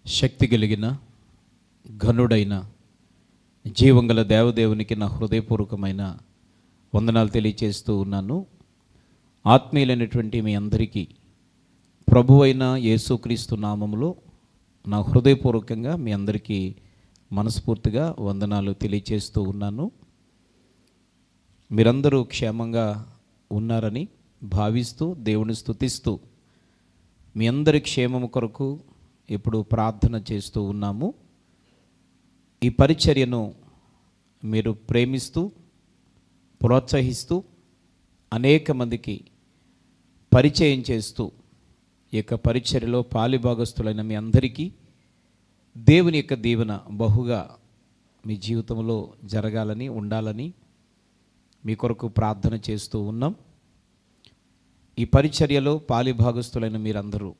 శక్తి కలిగిన ఘనుడైన జీవంగల దేవదేవునికి నా హృదయపూర్వకమైన వందనాలు తెలియచేస్తూ ఉన్నాను. ఆత్మీయులైనటువంటి మీ అందరికీ ప్రభువైన యేసుక్రీస్తు నామములో నా హృదయపూర్వకంగా మీ అందరికీ మనస్ఫూర్తిగా వందనాలు తెలియచేస్తూ ఉన్నాను. మీరందరూ క్షేమంగా ఉన్నారని భావిస్తూ దేవుని స్తుతిస్తూ మీ అందరి క్షేమము కొరకు ఇప్పుడు ప్రార్థన చేస్తూ ఉన్నాము. ఈ పరిచర్యను మీరు ప్రేమిస్తూ ప్రోత్సహిస్తూ అనేక మందికి పరిచయం చేస్తూ ఈ యొక్క పరిచర్యలో పాలిభాగస్తులైన మీ అందరికీ దేవుని యొక్క దీవెన బహుగా మీ జీవితంలో జరగాలని ఉండాలని మీ కొరకు ప్రార్థన చేస్తూ ఉన్నాం. ఈ పరిచర్యలో పాలిభాగస్తులైన మీరందరూ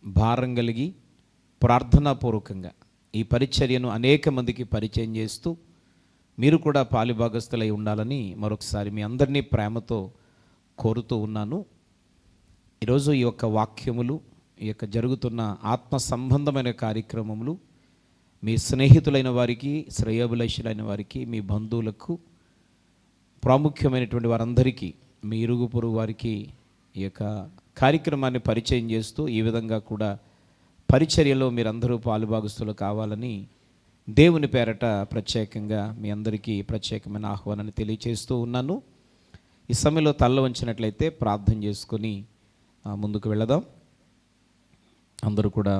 భారం కలిగి ప్రార్థనాపూర్వకంగా ఈ పరిచర్యను అనేక మందికి పరిచయం చేస్తూ మీరు కూడా పాలిభాగస్తులై ఉండాలని మరొకసారి మీ అందరినీ ప్రేమతో కోరుతూ ఉన్నాను. ఈరోజు ఈ యొక్క వాక్యములు, ఈ యొక్క జరుగుతున్న ఆత్మ సంబంధమైన కార్యక్రమములు మీ స్నేహితులైన వారికి, శ్రేయోభిలాషులైన వారికి, మీ బంధువులకు, ప్రాముఖ్యమైనటువంటి వారందరికీ, మీ ఇరుగు పొరుగు వారికి ఈ యొక్క కార్యక్రమాన్ని పరిచయం చేస్తూ ఈ విధంగా కూడా పరిచర్యలో మీరందరూ పాలుభాగస్తులు కావాలని దేవుని పేరట ప్రత్యేకంగా మీ అందరికీ ప్రత్యేకమైన ఆహ్వానాన్ని తెలియచేస్తూ ఉన్నాను. ఈ సమయంలో తల్ల వంచినట్లయితే ప్రార్థన చేసుకొని ముందుకు వెళదాం. అందరూ కూడా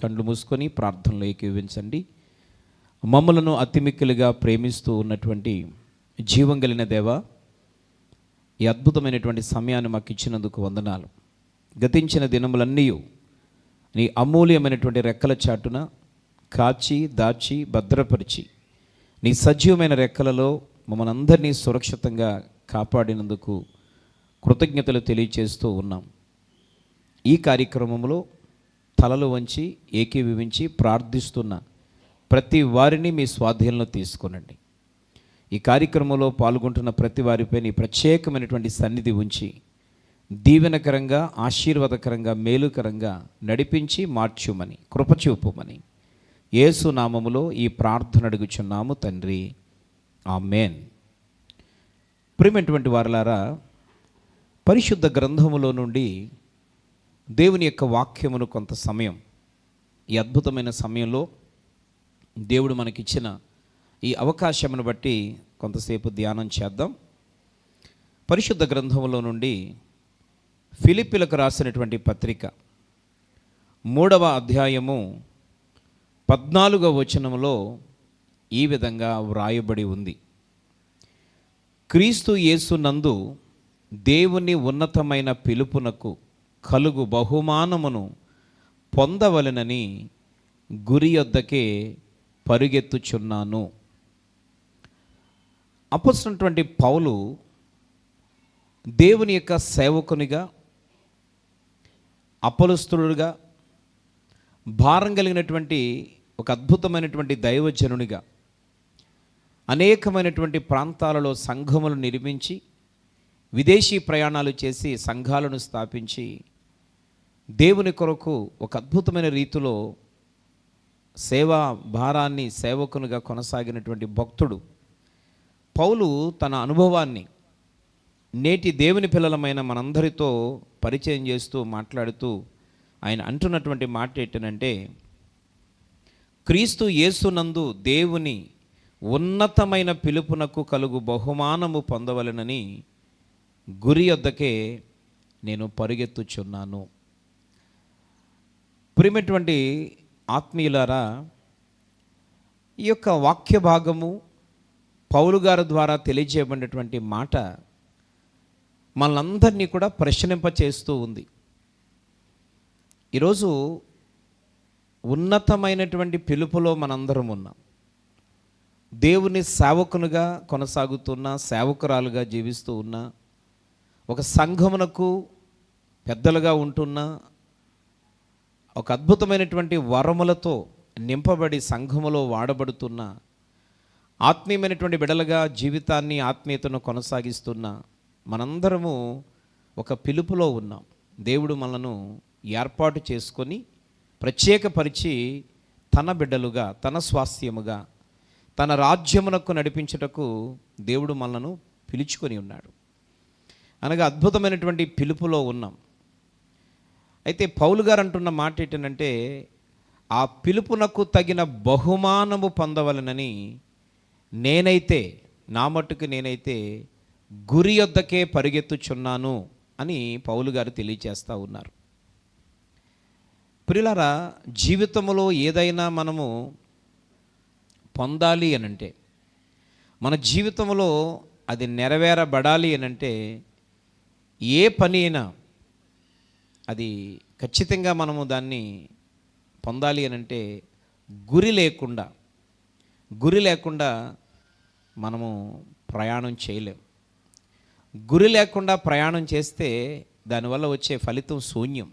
కళ్ళు మూసుకొని ప్రార్థనలో ఏకీవించండి. మమ్మలను అతిమిక్కిలిగా ప్రేమిస్తూ ఉన్నటువంటి జీవం కలిగిన దేవా, ఈ అద్భుతమైనటువంటి సమయాన్ని మాకు ఇచ్చినందుకు వందనాలు. గతించిన దినములన్నీ నీ అమూల్యమైనటువంటి రెక్కల చాటున కాచి దాచి భద్రపరిచి నీ సజీవమైన రెక్కలలో మమ్మల్ని అందరినీ సురక్షితంగా కాపాడినందుకు కృతజ్ఞతలు తెలియచేస్తూ ఉన్నాం. ఈ కార్యక్రమంలో తలలు వంచి ఏకీభవించి ప్రార్థిస్తున్న ప్రతి వారిని మీ స్వాధీనంలో తీసుకొనండి. ఈ కార్యక్రమంలో పాల్గొంటున్న ప్రతి వారిపై నీ ప్రత్యేకమైనటువంటి సన్నిధి ఉంచి దీవెనకరంగా, ఆశీర్వాదకరంగా, మేలుకరంగా నడిపించి మార్చుమని, కృపచూపుమని యేసు నామములో ఈ ప్రార్థన అడుగుచున్నాము తండ్రి, ఆమేన్. ప్రియమైనటువంటి వారలారా, పరిశుద్ధ గ్రంథములో నుండి దేవుని యొక్క వాక్యమును కొంత సమయం, ఈ అద్భుతమైన సమయంలో దేవుడు మనకిచ్చిన ఈ అవకాశమును బట్టి కొంతసేపు ధ్యానం చేద్దాం. పరిశుద్ధ గ్రంథములో నుండి ఫిలిప్పీలకు రాసినటువంటి పత్రిక 3వ అధ్యాయము 14వ వచనములో ఈ విధంగా వ్రాయబడి ఉంది. క్రీస్తు యేసునందు దేవుని ఉన్నతమైన పిలుపునకు కలుగు బహుమానమును పొందవలెనని గురి యొద్దకే పరుగెత్తుచున్నాను. అపొస్తలుడైనటువంటి పౌలు దేవుని యొక్క సేవకునిగా, అపొస్తలుడుగా, భారం కలిగినటువంటి ఒక అద్భుతమైనటువంటి దైవజనునిగా అనేకమైనటువంటి ప్రాంతాలలో సంఘములు నిర్మించి విదేశీ ప్రయాణాలు చేసి సంఘాలను స్థాపించి దేవుని కొరకు ఒక అద్భుతమైన రీతిలో సేవా భారాన్ని సేవకునిగా కొనసాగినటువంటి భక్తుడు పౌలు తన అనుభవాన్ని నేటి దేవుని పిల్లలమైన మనందరితో పరిచయం చేస్తూ మాట్లాడుతూ ఆయన అంటున్నటువంటి మాట ఏంటంటే, క్రీస్తు యేసునందు దేవుని ఉన్నతమైన పిలుపునకు కలుగు బహుమానము పొందవలెనని గురి యొద్దకే నేను పరుగెత్తుచున్నాను. ప్రియమైనటువంటి ఆత్మీయులారా, ఈ యొక్క వాక్య భాగము పౌలు గారి ద్వారా తెలియజేయబడినటువంటి మాట మనందరినీ కూడా ప్రశ్నింపచేస్తూ ఉంది. ఈరోజు ఉన్నతమైనటువంటి పిలుపులో మనందరం ఉన్నాం. దేవుని సేవకునిగా కొనసాగుతున్న, సేవకురాలుగా జీవిస్తూ ఉన్న, ఒక సంఘమునకు పెద్దలుగా ఉంటున్న, ఒక అద్భుతమైనటువంటి వరములతో నింపబడి సంఘములో వాడబడుతున్న, ఆత్మీయమైనటువంటి బిడలుగా జీవితాన్ని, ఆత్మీయతను కొనసాగిస్తున్న మనందరము ఒక పిలుపులో ఉన్నాం. దేవుడు మనను ఏర్పాటు చేసుకొని ప్రత్యేకపరిచి తన బిడ్డలుగా, తన స్వాస్థ్యముగా, తన రాజ్యమునకు నడిపించుటకు దేవుడు మనలను పిలుచుకొని ఉన్నాడు. అనగా అద్భుతమైనటువంటి పిలుపులో ఉన్నాం. అయితే పౌలు గారు అంటున్న మాట ఏంటంటే, ఆ పిలుపునకు తగిన బహుమానము పొందవలనని నేనైతే, నా మట్టుకు నేనైతే గురి యొద్దకే పరిగెత్తుచున్నాను అని పౌలు గారు తెలియచేస్తూ ఉన్నారు. ప్రియులారా, జీవితంలో ఏదైనా మనము పొందాలి అనంటే, మన జీవితంలో అది నెరవేరబడాలి అనంటే, ఏ పని అయినా అది ఖచ్చితంగా మనము దాన్ని పొందాలి అనంటే గురి లేకుండా మనము ప్రయాణం చేయలేం. గురి లేకుండా ప్రయాణం చేస్తే దానివల్ల వచ్చే ఫలితం శూన్యం.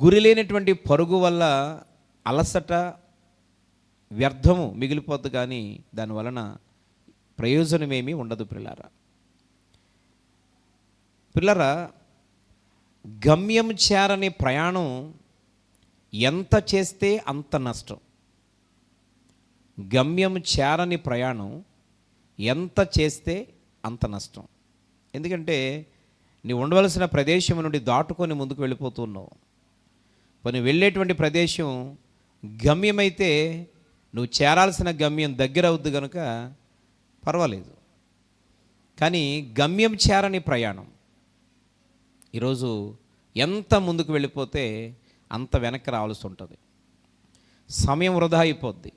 గురి లేనటువంటి పరుగు వల్ల అలసట, వ్యర్థము మిగిలిపోద్దు, కానీ దానివలన ప్రయోజనమేమీ ఉండదు. పిల్లరా, గమ్యం చేరని ప్రయాణం ఎంత చేస్తే అంత నష్టం. గమ్యం చేరని ప్రయాణం ఎంత చేస్తే అంత నష్టం. ఎందుకంటే నీవు ఉండవలసిన ప్రదేశం నుండి దాటుకొని ముందుకు వెళ్ళిపోతున్నావు. కొన్ని వెళ్ళేటువంటి ప్రదేశం గమ్యమైతే నువ్వు చేరాల్సిన గమ్యం దగ్గర అవుద్ది కనుక పర్వాలేదు. కానీ గమ్యం చేరని ప్రయాణం ఈరోజు ఎంత ముందుకు వెళ్ళిపోతే అంత వెనక్కి రావాల్సి ఉంటుంది. సమయం వృధా అయిపోద్ది,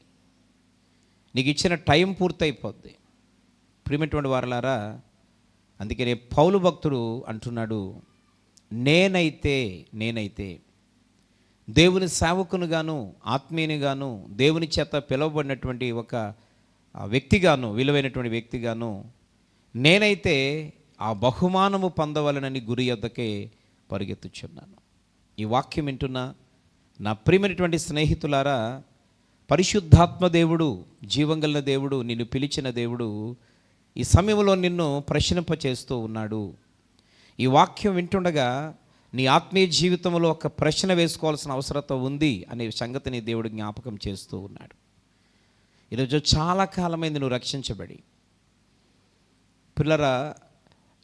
నీకు ఇచ్చిన టైం పూర్తయిపోద్ది. ప్రియమైనటువంటి వారలారా, అందుకనే పౌలు భక్తుడు అంటున్నాడు, నేనైతే దేవుని సేవకునిగాను, ఆత్మీయునిగాను, దేవుని చేత పిలువబడినటువంటి ఒక వ్యక్తిగాను, విలువైనటువంటి వ్యక్తిగాను నేనైతే ఆ బహుమానము పొందవలనని గురి యొద్దకే పరిగెత్తుచున్నాను. ఈ వాక్యం వింటున్న నా ప్రియమైనటువంటి స్నేహితులారా, పరిశుద్ధాత్మ దేవుడు, జీవంగల దేవుడు, నిన్ను పిలిచిన దేవుడు ఈ సమయంలో నిన్ను ప్రశ్నింపచేస్తూ ఉన్నాడు. ఈ వాక్యం వింటుండగా నీ ఆత్మీయ జీవితంలో ఒక ప్రశ్న వేసుకోవాల్సిన అవసరత ఉంది అనే సంగతిని దేవుడు జ్ఞాపకం చేస్తూ ఉన్నాడు. ఈరోజు చాలా కాలమైంది నువ్వు రక్షించబడి. పిల్లరా,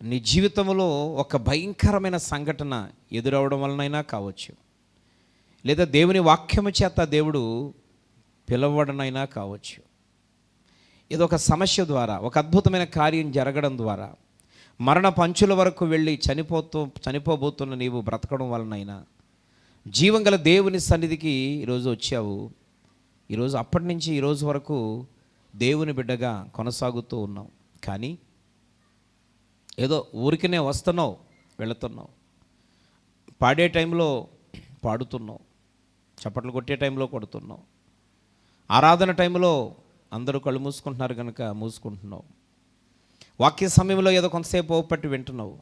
నీ జీవితంలో ఒక భయంకరమైన సంఘటన ఎదురవడం వలనైనా కావచ్చు, లేదా దేవుని వాక్యము చేత దేవుడు పిలవడనైనా కావచ్చు. ఏదో ఒక సమస్య ద్వారా, ఒక అద్భుతమైన కార్యం జరగడం ద్వారా, మరణ పంచుల వరకు వెళ్ళి చనిపోబోతున్న నీవు బ్రతకడం వలనైనా జీవంగల దేవుని సన్నిధికి ఈరోజు వచ్చావు. ఈరోజు అప్పటి నుంచి ఈరోజు వరకు దేవుని బిడ్డగా కొనసాగుతూ ఉన్నావు. కానీ ఏదో ఊరికనే వస్తున్నావు, వెళుతున్నావు, పాడే టైంలో పాడుతున్నావు, చప్పట్లు కొట్టే టైంలో కొడుతున్నావు, ఆరాధన టైంలో అందరూ కళ్ళు మూసుకుంటున్నారు కనుక మూసుకుంటున్నావు, వాక్య సమయంలో ఏదో కొంతసేపు ఓపట్టి వింటున్నావు,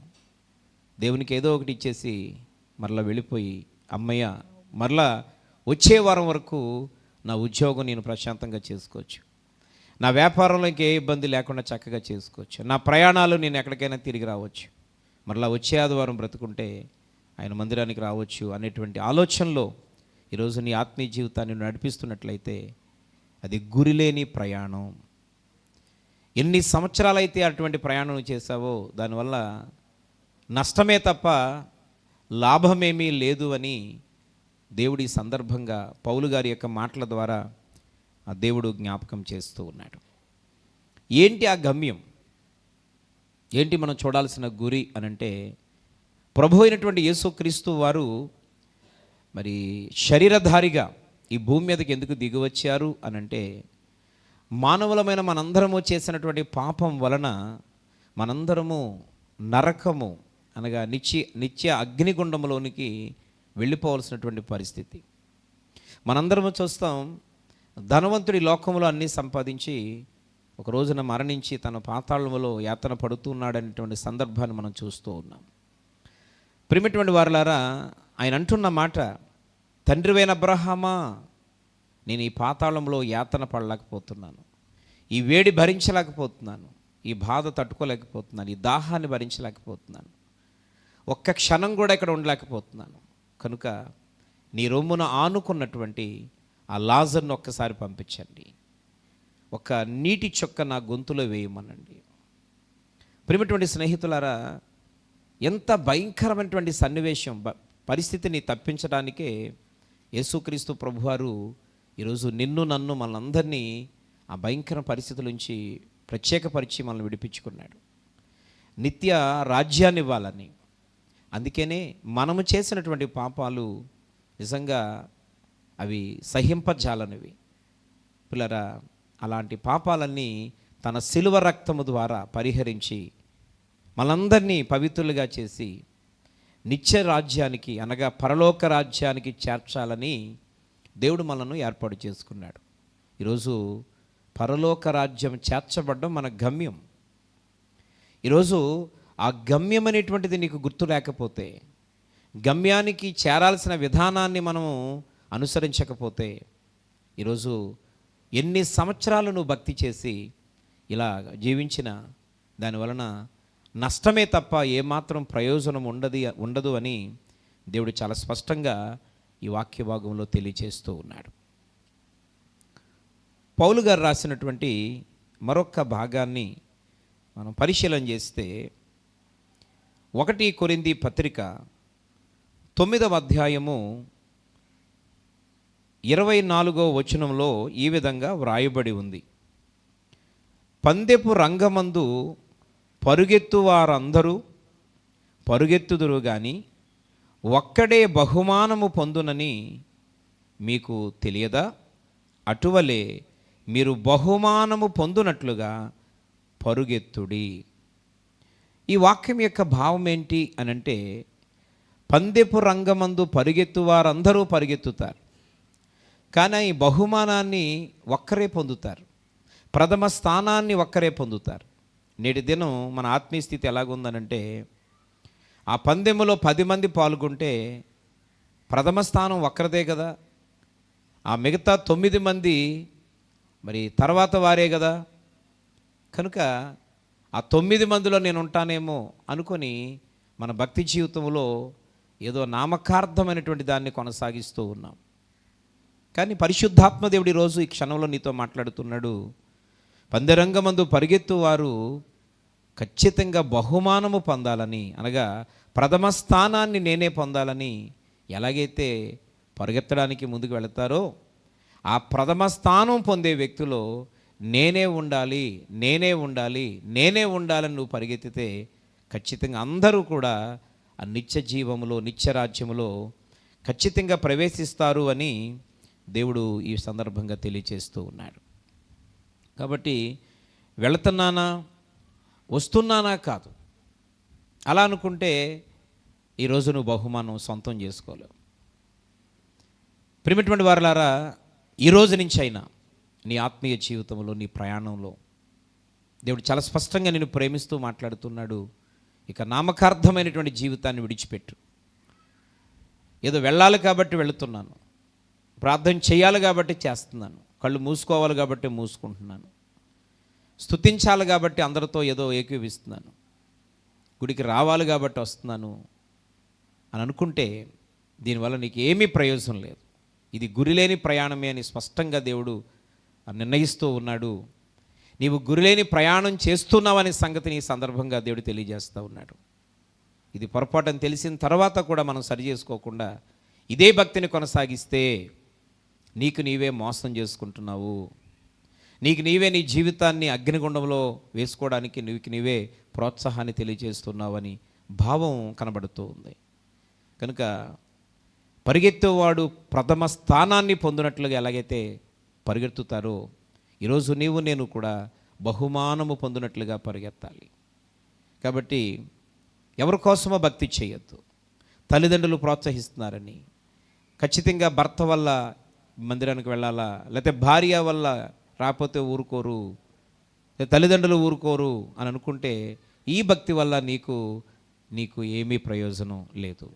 దేవునికి ఏదో ఒకటి ఇచ్చేసి మరలా వెళ్ళిపోయి, అమ్మయ్య మరలా వచ్చే వారం వరకు నా ఉద్యోగం నేను ప్రశాంతంగా చేసుకోవచ్చు, నా వ్యాపారంలో ఇంకే ఇబ్బంది లేకుండా చక్కగా చేసుకోవచ్చు, నా ప్రయాణాలు నేను ఎక్కడికైనా తిరిగి రావచ్చు, మరలా వచ్చే ఆదివారం బ్రతుకుంటే ఆయన మందిరానికి రావచ్చు అనేటువంటి ఆలోచనలో ఈరోజు నీ ఆత్మీయ జీవితాన్ని నడిపిస్తున్నట్లయితే అది గురిలేని ప్రయాణం. ఎన్ని సంవత్సరాలైతే అటువంటి ప్రయాణం చేశావో దానివల్ల నష్టమే తప్ప లాభమేమీ లేదు అని దేవుడి సందర్భంగా పౌలు గారి యొక్క మాటల ద్వారా ఆ దేవుడు జ్ఞాపకం చేస్తూ ఉన్నాడు. ఏంటి ఆ గమ్యం? ఏంటి మనం చూడాల్సిన గురి అనంటే, ప్రభు అయినటువంటి యేసుక్రీస్తు వారు మరి శరీరధారిగా ఈ భూమి మీదకి ఎందుకు దిగివచ్చారు అనంటే, మానవులమైన మనందరము చేసినటువంటి పాపం వలన మనందరము నరకము అనగా నిత్య అగ్నిగుండంలోనికి వెళ్ళిపోవలసినటువంటి పరిస్థితి. మనందరము చూస్తాం, ధనవంతుడి లోకంలో అన్నీ సంపాదించి ఒక రోజున మరణించి తన పాతాళములో యాతన పడుతున్నాడనేటువంటి సందర్భాన్ని మనం చూస్తూ ఉన్నాం. ప్రియమైనటువంటి వారలారా, ఆయన అంటున్న మాట, తండ్రివైన అబ్రహామా, నేను ఈ పాతాళంలో యాతన పడలేకపోతున్నాను, ఈ వేడి భరించలేకపోతున్నాను, ఈ బాధ తట్టుకోలేకపోతున్నాను, ఈ దాహాన్ని భరించలేకపోతున్నాను, ఒక్క క్షణం కూడా ఇక్కడ ఉండలేకపోతున్నాను, కనుక నీ రొమ్మున ఆనుకున్నటువంటి ఆ లాజర్ను ఒక్కసారి పంపించండి, ఒక నీటి చుక్క నా గొంతులో వేయమనండి. ప్రియమైనటువంటి స్నేహితులారా, ఎంత భయంకరమైనటువంటి సన్నివేశం, పరిస్థితిని తప్పించడానికే యేసుక్రీస్తు ప్రభువారు ఈరోజు నిన్ను నన్ను మనందరినీ ఆ భయంకర పరిస్థితుల నుంచి ప్రత్యేకపరిచి మనల్ని విడిపించుకున్నాడు, నిత్య రాజ్యాన్ని ఇవ్వాలని. అందుకనే మనము చేసినటువంటి పాపాలు నిజంగా అవి సహింపజాలనివి. పిల్లరా, అలాంటి పాపాలన్నీ తన శిలువ రక్తము ద్వారా పరిహరించి మనందరినీ పవిత్రులుగా చేసి నిత్య రాజ్యానికి అనగా పరలోక రాజ్యానికి చేర్చాలని దేవుడు మనల్ని ఏర్పాటు చేసుకున్నాడు. ఈరోజు పరలోక రాజ్యం చేర్చబడడం మన గమ్యం. ఈరోజు ఆ గమ్యం అనేటువంటిది నీకు గుర్తు లేకపోతే, గమ్యానికి చేరాల్సిన విధానాన్ని మనము అనుసరించకపోతే, ఈరోజు ఎన్ని సంవత్సరాలు నువ్వు భక్తి చేసి ఇలా జీవించిన దానివలన నష్టమే తప్ప ఏమాత్రం ప్రయోజనం ఉండదు అని దేవుడు చాలా స్పష్టంగా ఈ వాక్య భాగంలో తెలియజేస్తూ ఉన్నాడు. పౌలు గారు రాసినటువంటి మరొక భాగాన్ని మనం పరిశీలన చేస్తే 1 కొరింథీ పత్రిక 9వ అధ్యాయము 24వ వచనంలో ఈ విధంగా వ్రాయబడి ఉంది. పందెపు రంగమందు పరుగెత్తు వారందరూ పరుగెత్తుదురు గాని ఒక్కడే బహుమానము పొందునని మీకు తెలియదా? అటువలే మీరు బహుమానము పొందునట్లుగా పరుగెత్తుడి. ఈ వాక్యం యొక్క భావం ఏంటి అనంటే, పందెపు రంగమందు పరుగెత్తు వారందరూ పరుగెత్తుతారు, కానీ ఈ బహుమానాన్ని ఒక్కరే పొందుతారు, ప్రథమ స్థానాన్ని ఒక్కరే పొందుతారు. నేటి దినం మన ఆత్మీయ స్థితి ఎలాగుందనంటే, ఆ పందెములో 10 మంది పాల్గొంటే ప్రథమ స్థానం ఒక్కరిదే కదా, ఆ మిగతా 9 మంది మరి తర్వాత వారే కదా. కనుక ఆ 9 మందిలో నేను ఉంటానేమో అనుకొని మన భక్తి జీవితంలో ఏదో నామకార్థమైనటువంటి దాన్ని కొనసాగిస్తూ ఉన్నాం. కానీ పరిశుద్ధాత్మ దేవుడు ఈరోజు ఈ క్షణంలో నీతో మాట్లాడుతున్నాడు. పందెరంగమందు పరిగెత్తు వారు ఖచ్చితంగా బహుమానము పొందాలని, అనగా ప్రథమ స్థానాన్ని నేనే పొందాలని ఎలాగైతే పరిగెత్తడానికి ముందుకు వెళతారో, ఆ ప్రథమ స్థానం పొందే వ్యక్తిలో నేనే ఉండాలి, నేనే ఉండాలి, నేనే ఉండాలని నువ్వు పరిగెత్తితే ఖచ్చితంగా అందరూ కూడా ఆ నిత్య జీవములో, నిత్య రాజ్యములో ఖచ్చితంగా ప్రవేశిస్తారు అని దేవుడు ఈ సందర్భంగా తెలియచేస్తూ ఉన్నాడు. కాబట్టి వెళుతున్నానా వస్తున్నానా కాదు, అలా అనుకుంటే ఈరోజు నువ్వు బహుమానం సొంతం చేసుకోలేవు. ప్రియమైనటువంటి వారలారా, ఈరోజు నుంచి అయినా నీ ఆత్మీయ జీవితంలో, నీ ప్రయాణంలో దేవుడు చాలా స్పష్టంగా నిన్ను ప్రేమిస్తూ మాట్లాడుతున్నాడు. ఇక నామకార్థమైనటువంటి జీవితాన్ని విడిచిపెట్టు. ఏదో వెళ్ళాలి కాబట్టి వెళుతున్నాను, ప్రార్థన చేయాలి కాబట్టి చేస్తున్నాను, కళ్ళు మూసుకోవాలి కాబట్టి మూసుకుంటున్నాను, స్తుతించాలి కాబట్టి అందరితో ఏదో ఏకీవిస్తున్నాను, గుడికి రావాలి కాబట్టి వస్తున్నాను అని అనుకుంటే దీనివల్ల నీకు ఏమీ ప్రయోజనం లేదు. ఇది గురిలేని ప్రయాణమే అని స్పష్టంగా దేవుడు నిర్ణయిస్తూ ఉన్నాడు. నీవు గురిలేని ప్రయాణం చేస్తున్నావనే సంగతిని ఈ సందర్భంగా దేవుడు తెలియజేస్తూ ఉన్నాడు. ఇది పొరపాటు అని తెలిసిన తర్వాత కూడా మనం సరి చేసుకోకుండా ఇదే భక్తిని కొనసాగిస్తే నీకు నీవే మోసం చేసుకుంటున్నావు, నీకు నీవే నీ జీవితాన్ని అగ్నిగుండంలో వేసుకోవడానికి నీవే ప్రోత్సాహాన్ని తెలియజేస్తున్నావని భావం కనబడుతూ ఉంది. కనుక పరిగెత్తేవాడు ప్రథమ స్థానాన్ని పొందినట్లుగా ఎలాగైతే పరిగెత్తుతారో, ఈరోజు నీవు నేను కూడా బహుమానము పొందినట్లుగా పరిగెత్తాలి. కాబట్టి ఎవరి కోసమో భక్తి చేయొద్దు. తల్లిదండ్రులు ప్రోత్సహిస్తున్నారని ఖచ్చితంగా భర్త వల్ల మందిరానికి వెళ్ళాలా, లేకపోతే భార్య వల్ల రాకపోతే ఊరుకోరు, తల్లిదండ్రులు ఊరుకోరు అని అనుకుంటే ఈ భక్తి వల్ల నీకు ఏమీ ప్రయోజనం లేదు.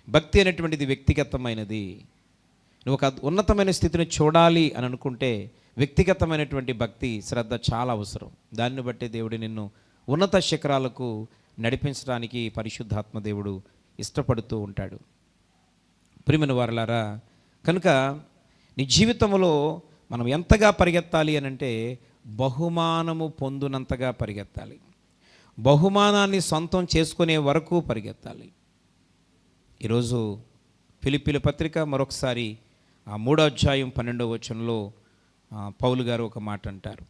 భక్తి అనేటువంటిది వ్యక్తిగతమైనది. నువ్వు ఒక ఉన్నతమైన స్థితిని చూడాలి అని అనుకుంటే వ్యక్తిగతమైనటువంటి భక్తి, శ్రద్ధ చాలా అవసరం. దాన్ని బట్టి దేవుడు నిన్ను ఉన్నత శిఖరాలకు నడిపించడానికి పరిశుద్ధాత్మ దేవుడు ఇష్టపడుతూ ఉంటాడు. ప్రియమైన వారలారా, కనుక నీ జీవితంలో మనం ఎంతగా పరిగెత్తాలి అని అంటే బహుమానము పొందునంతగా పరిగెత్తాలి. బహుమానాన్ని సొంతం చేసుకునే వరకు పరిగెత్తాలి. ఈరోజు ఫిలిప్పీల పత్రిక మరొకసారి 3వ అధ్యాయం 12వ వచనంలో పౌలు గారు ఒక మాట అంటారు.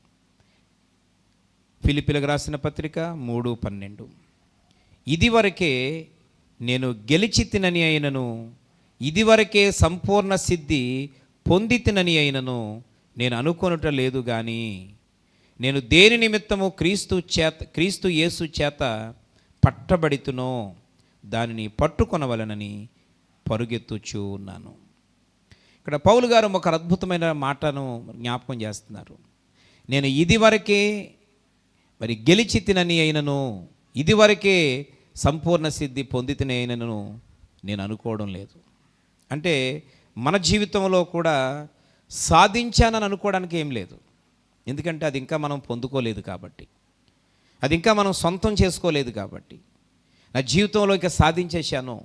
ఫిలిప్పీలకు రాసిన పత్రిక 3:12, ఇదివరకే నేను గెలిచి తినని అయినను, ఇదివరకే సంపూర్ణ సిద్ధి పొంది తినని అయినను నేను అనుకొనుట లేదు కానీ, నేను దేని నిమిత్తము క్రీస్తు యేసు చేత పట్టబడితునో దానిని పట్టుకొనవలనని పరుగెత్తుచూ ఉన్నాను. ఇక్కడ పౌలు గారు ఒక అద్భుతమైన మాటను జ్ఞాపకం చేస్తున్నారు. నేను ఇదివరకే గెలిచి తినని అయినను, ఇదివరకే సంపూర్ణ సిద్ధి పొంది తిని అయినను నేను అనుకోవడం లేదు. అంటే మన జీవితంలో కూడా సాధించానని అనుకోవడానికి ఏం లేదు. ఎందుకంటే అది ఇంకా మనం పొందుకోలేదు కాబట్టి, అది ఇంకా మనం సొంతం చేసుకోలేదు కాబట్టి. నా జీవితంలో ఇక సాధించేశాను,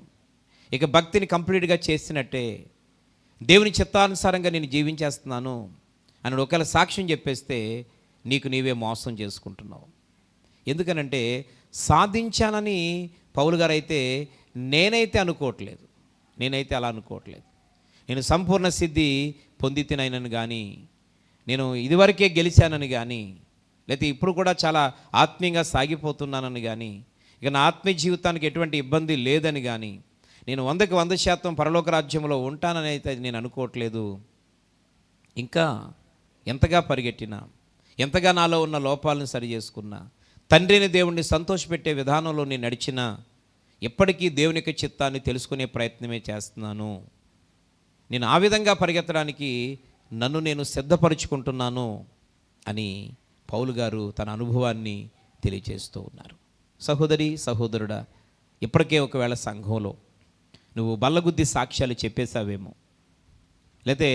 ఇక భక్తిని కంప్లీట్గా చేసినట్టే, దేవుని చిత్తానుసారంగా నేను జీవించేస్తున్నాను అని ఒకవేళ సాక్ష్యం చెప్పేస్తే నీకు నీవే మోసం చేసుకుంటున్నావు. ఎందుకనంటే సాధించానని పౌలు గారు అయితే నేనైతే అనుకోవట్లేదు, నేనైతే అలా అనుకోవట్లేదు. నేను సంపూర్ణ సిద్ధి పొంది తినైనను కానీ, నేను ఇదివరకే గెలిచానని కానీ, లేకపోతే ఇప్పుడు కూడా చాలా ఆత్మీయంగా సాగిపోతున్నానని కానీ, ఇక నా ఆత్మీయ జీవితానికి ఎటువంటి ఇబ్బంది లేదని కానీ, నేను 100% పరలోక రాజ్యంలో ఉంటానని అయితే నేను అనుకోవట్లేదు. ఇంకా ఎంతగా పరిగెట్టినా, ఎంతగా నాలో ఉన్న లోపాలను సరి చేసుకున్నా, తండ్రిని దేవుణ్ణి సంతోషపెట్టే విధానంలో నేను నడిచినా, ఎప్పటికీ దేవుని యొక్క చిత్తాన్ని తెలుసుకునే ప్రయత్నమే చేస్తున్నాను. నేను ఆ విధంగా పరిగెత్తడానికి నన్ను నేను సిద్ధపరుచుకుంటున్నాను అని పౌలు గారు తన అనుభవాన్ని తెలియజేస్తూ ఉన్నారు. సహోదరి సహోదరుడా, ఇప్పటికే ఒకవేళ సంఘంలో నువ్వు బల్లగుద్ది సాక్ష్యాలు చెప్పేశావేమో, లేతే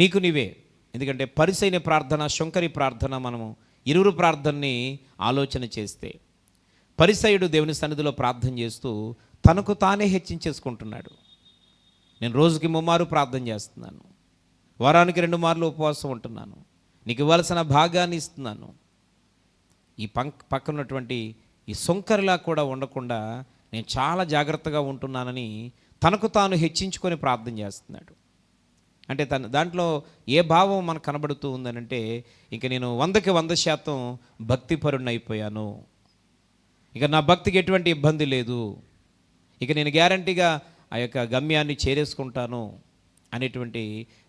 నీకు నీవే, ఎందుకంటే పరిసైన ప్రార్థన, శంకరి ప్రార్థన, మనము ఇరువురు ప్రార్థనని ఆలోచన చేస్తే, పరిసయుడు దేవుని సన్నిధిలో ప్రార్థన చేస్తూ తనకు తానే హెచ్చించేసుకుంటున్నాడు. నేను రోజుకి 3 మారు ప్రార్థన చేస్తున్నాను, వారానికి 2 మార్లు ఉపవాసం ఉంటున్నాను, నీకు ఇవ్వాల్సిన భాగాన్ని ఇస్తున్నాను. ఈ పక్కనటువంటి ఈ సొంకరిలా కూడా ఉండకుండా నేను చాలా జాగ్రత్తగా ఉంటున్నానని తనకు తాను హెచ్చించుకొని ప్రార్థన చేస్తున్నాడు. అంటే దాంట్లో ఏ భావం మనకు కనబడుతూ ఉందనంటే, ఇంక నేను 100కి 100% భక్తిపరుణ్ణి అయిపోయాను, ఇక నా భక్తికి ఎటువంటి ఇబ్బంది లేదు, ఇక నేను గ్యారంటీగా ఆ యొక్క గమ్యాన్ని చేరేసుకుంటాను అనేటువంటి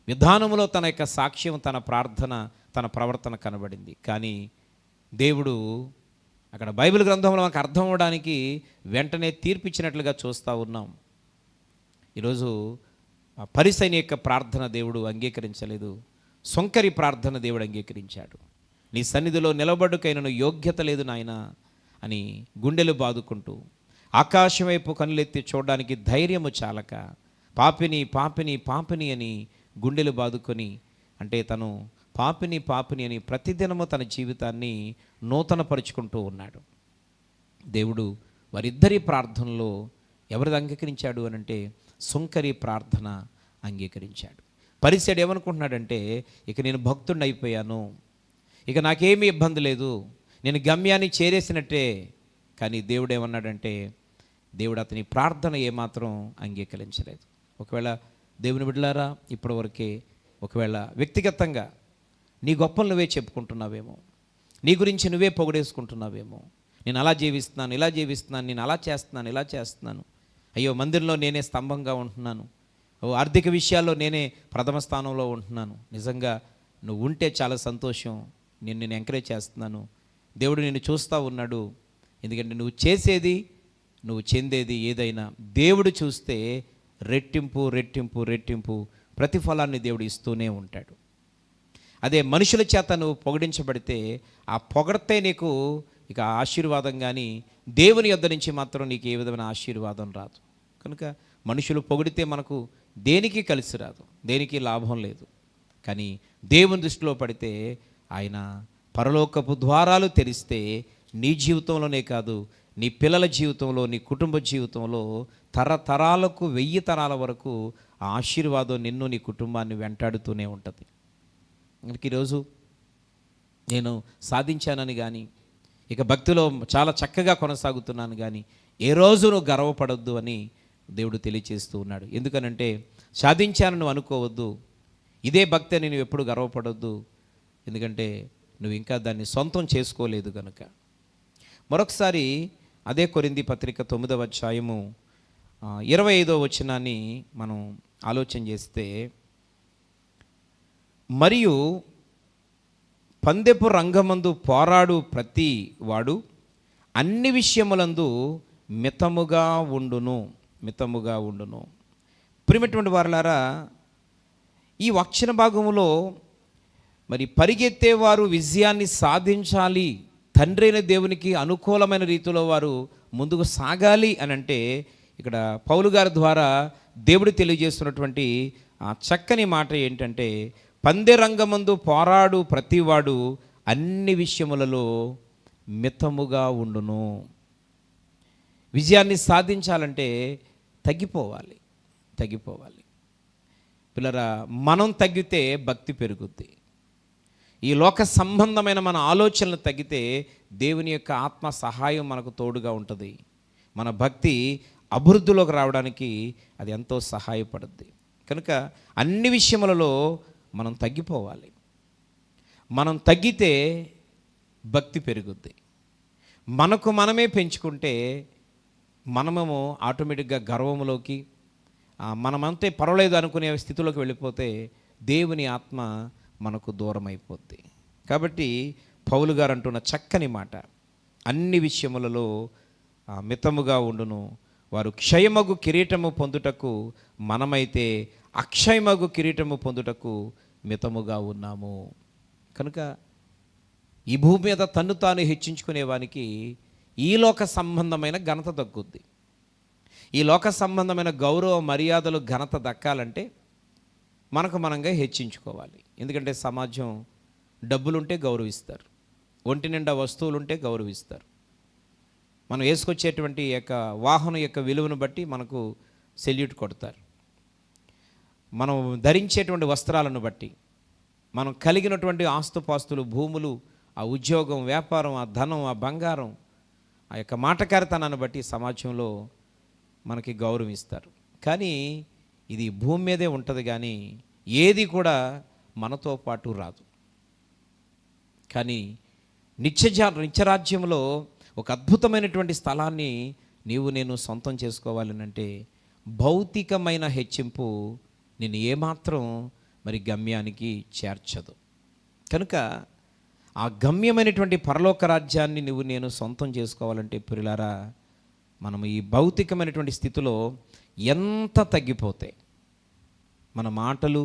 విధానంలో తన యొక్క సాక్ష్యం, తన ప్రార్థన, తన ప్రవర్తన కనబడింది. కానీ దేవుడు అక్కడ బైబిల్ గ్రంథంలో మనకు అర్థం అవ్వడానికి వెంటనే తీర్పిచ్చినట్లుగా చూస్తూ ఉన్నాం. ఈరోజు పరిసైని యొక్క ప్రార్థన దేవుడు అంగీకరించలేదు, సొంకరి ప్రార్థన దేవుడు అంగీకరించాడు. నీ సన్నిధిలో నిలబడుకైనను యోగ్యత లేదు నాయనా అని గుండెలు బాదుకుంటూ, ఆకాశం వైపు కనులెత్తి చూడడానికి ధైర్యము చాలక, పాపిని పాపిని పాపిని అని గుండెలు బాదుకొని, అంటే తను పాపిని పాపిని అని ప్రతిదినము తన జీవితాన్ని నూతనపరుచుకుంటూ ఉన్నాడు. దేవుడు వారిద్దరి ప్రార్థనలో ఎవరిది అంగీకరించాడు అని అంటే సుంకరి ప్రార్థన అంగీకరించాడు. పరిసెడు ఏమనుకుంటున్నాడంటే, ఇక నేను భక్తుడిని అయిపోయాను, ఇక నాకేమీ ఇబ్బంది లేదు, నేను గమ్యాన్ని చేరేసినట్టే. కానీ దేవుడు ఏమన్నాడంటే, దేవుడు అతని ప్రార్థన ఏమాత్రం అంగీకరించలేదు. ఒకవేళ దేవుని బిడ్డలారా, ఇప్పటివరకే ఒకవేళ వ్యక్తిగతంగా నీ గొప్పలు నువ్వే చెప్పుకుంటున్నావేమో, నీ గురించి నువ్వే పొగడేసుకుంటున్నావేమో, నేను అలా జీవిస్తున్నాను, ఇలా జీవిస్తున్నాను, నేను అలా చేస్తున్నాను, ఇలా చేస్తున్నాను, అయ్యో మందిరంలో నేనే స్తంభంగా ఉంటున్నాను, ఆర్థిక విషయాల్లో నేనే ప్రథమ స్థానంలో ఉంటున్నాను. నిజంగా నువ్వు ఉంటే చాలా సంతోషం, నేను ఎంకరేజ్ చేస్తున్నాను. దేవుడు నిన్ను చూస్తూ ఉన్నాడు. ఎందుకంటే నువ్వు చేసేది, నువ్వు చెందేది ఏదైనా దేవుడు చూస్తే రెట్టింపు రెట్టింపు రెట్టింపు ప్రతిఫలాన్ని దేవుడు ఇస్తూనే ఉంటాడు. అదే మనుషుల చేత నువ్వు పొగిడించబడితే ఆ పొగడితే నీకు ఇక ఆశీర్వాదం, కానీ దేవుని యొద్ద నుంచి మాత్రం నీకు ఏ విధమైన ఆశీర్వాదం రాదు. కనుక మనుషులు పొగిడితే మనకు దేనికి కలిసి రాదు, దేనికి లాభం లేదు. కానీ దేవుని దృష్టిలో పడితే ఆయన పరలోకపు ద్వారాలు తెరిస్తే నీ జీవితంలోనే కాదు, నీ పిల్లల జీవితంలో, నీ కుటుంబ జీవితంలో తరతరాలకు 1000 తరాల వరకు ఆ ఆశీర్వాదం నిన్ను నీ కుటుంబాన్ని వెంటాడుతూనే ఉంటుంది. ఇంక ఈరోజు నేను సాధించానని కానీ, ఇక భక్తిలో చాలా చక్కగా కొనసాగుతున్నాను కానీ, ఏ రోజు నువ్వు గర్వపడొద్దు అని దేవుడు తెలియచేస్తూ ఉన్నాడు. ఎందుకనంటే సాధించాను నువ్వు అనుకోవద్దు, ఇదే భక్తి అని నువ్వు ఎప్పుడు గర్వపడొద్దు. ఎందుకంటే నువ్వు ఇంకా దాన్ని సొంతం చేసుకోలేదు కనుక. మరొకసారి అదే కొరింథీ పత్రిక 9వ అధ్యాయము 25వ వచనాన్ని మనం ఆలోచన చేస్తే, మరియు పందెపు రంగమందు పోరాడు ప్రతి వాడు అన్ని విషయములందు మితముగా ఉండును. ప్రియమైనటువంటి వారలారా, ఈ వచన భాగములో మరి పరిగెత్తేవారు విజయాన్ని సాధించాలి, తండ్రి అయిన దేవునికి అనుకూలమైన రీతిలో వారు ముందుకు సాగాలి అని అంటే, ఇక్కడ పౌలు గారి ద్వారా దేవుడు తెలియజేస్తున్నటువంటి ఆ చక్కని మాట ఏంటంటే, పందె రంగమందు పోరాడు ప్రతివాడు అన్ని విషయములలో మితముగా ఉండును. విజయాన్ని సాధించాలంటే తగ్గిపోవాలి. పిల్లరా, మనం తగ్గితే భక్తి పెరుగుద్ది. ఈ లోక సంబంధమైన మన ఆలోచనలు తగ్గితే దేవుని యొక్క ఆత్మ సహాయం మనకు తోడుగా ఉంటుంది. మన భక్తి అభివృద్ధిలోకి రావడానికి అది ఎంతో సహాయపడుద్ది. కనుక అన్ని విషయములలో మనం తగ్గిపోవాలి. మనం తగ్గితే భక్తి పెరుగుద్ది. మనకు మనమే పెంచుకుంటే మనమేమో ఆటోమేటిక్గా గర్వములోకి, మనమంతే పర్వాలేదు అనుకునే స్థితిలోకి వెళ్ళిపోతే దేవుని ఆత్మ మనకు దూరం అయిపోద్ది. కాబట్టి పౌలు గారు అంటున్న చక్కని మాట, అన్ని విషయములలో మితముగా ఉండును. వారు క్షయమగు కిరీటము పొందుటకు, మనమైతే అక్షయమగు కిరీటము పొందుటకు మితముగా ఉన్నాము. కనుక ఈ భూమి మీద తన్ను తాను హెచ్చించుకునేవానికి ఈ లోక సంబంధమైన ఘనత దక్కుద్ది. ఈ లోక సంబంధమైన గౌరవ మర్యాదలు ఘనత దక్కాలంటే మనకు మనంగా హెచ్చించుకోవాలి. ఎందుకంటే సమాజం డబ్బులుంటే గౌరవిస్తారు, ఒంటి నిండా వస్తువులుంటే గౌరవిస్తారు. మనం వేసుకొచ్చేటువంటి యొక్క వాహనం యొక్క విలువను బట్టి మనకు సెల్యూట్ కొడతారు. మనం ధరించేటువంటి వస్త్రాలను బట్టి, మనం కలిగినటువంటి ఆస్తుపాస్తులు, భూములు, ఆ ఉద్యోగం, వ్యాపారం, ఆ ధనం, ఆ బంగారం, ఆ యొక్క మాటకారితనాన్ని బట్టి సమాజంలో మనకి గౌరవం ఇస్తారు. కానీ ఇది భూమి మీదే ఉంటుంది, కానీ ఏది కూడా మనతో పాటు రాదు. కానీ నిత్యరాజ్యంలో ఒక అద్భుతమైనటువంటి స్థలాన్ని నీవు నేను సొంతం చేసుకోవాలనంటే భౌతికమైన హెచ్చింపు నిన్ను ఏమాత్రం మరి గమ్యానికి చేర్చదు. కనుక ఆ గమ్యమైనటువంటి పరలోక రాజ్యాన్ని నువ్వు నేను సొంతం చేసుకోవాలంటే ప్రియులారా, మనం ఈ భౌతికమైనటువంటి స్థితిలో ఎంత తగ్గిపోతే మన మాటలు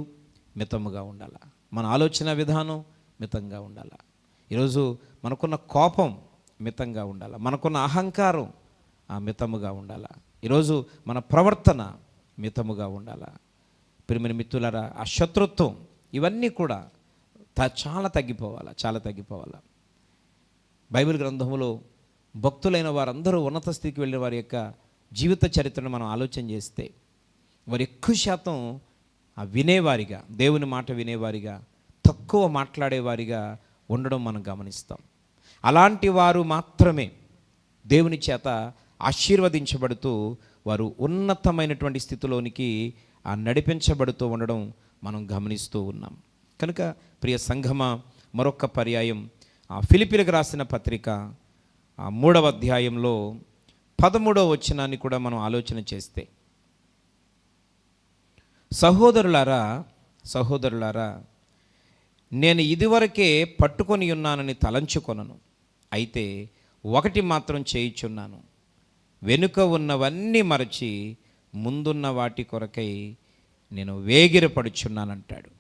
మితముగా ఉండాల, మన ఆలోచన విధానం మితంగా ఉండాల. ఈరోజు మనకున్న కోపం మితంగా ఉండాల, మనకున్న అహంకారం మితముగా ఉండాల. ఈరోజు మన ప్రవర్తన మితముగా ఉండాల. ప్రియమైన మిత్రులారా, ఆ శత్రుత్వం ఇవన్నీ కూడా చాలా తగ్గిపోవాలా. బైబిల్ గ్రంథంలో భక్తులైన వారందరూ ఉన్నత స్థితికి వెళ్ళిన వారి యొక్క జీవిత చరిత్రను మనం ఆలోచన చేస్తే వారు ఎక్కువ శాతం వినేవారిగా, దేవుని మాట వినేవారిగా, తక్కువ మాట్లాడేవారిగా ఉండడం మనం గమనిస్తాం. అలాంటి వారు మాత్రమే దేవుని చేత ఆశీర్వదించబడుతూ వారు ఉన్నతమైనటువంటి స్థితిలోనికి నడిపించబడుతూ ఉండడం మనం గమనిస్తూ ఉన్నాం. కనుక ప్రియ సంఘమా, మరొక పర్యాయం ఫిలిప్పీలకు రాసిన పత్రిక 3వ అధ్యాయంలో 13వ వచనాన్ని కూడా మనం ఆలోచన చేస్తే, సహోదరులారా నేను ఇదివరకే పట్టుకొని ఉన్నానని తలంచుకొనను, అయితే ఒకటి మాత్రం చేయుచున్నాను, వెనుక ఉన్నవన్నీ మరచి ముందున్న వాటి కొరకై నేను వేగిరపడుచున్నానంటాడు.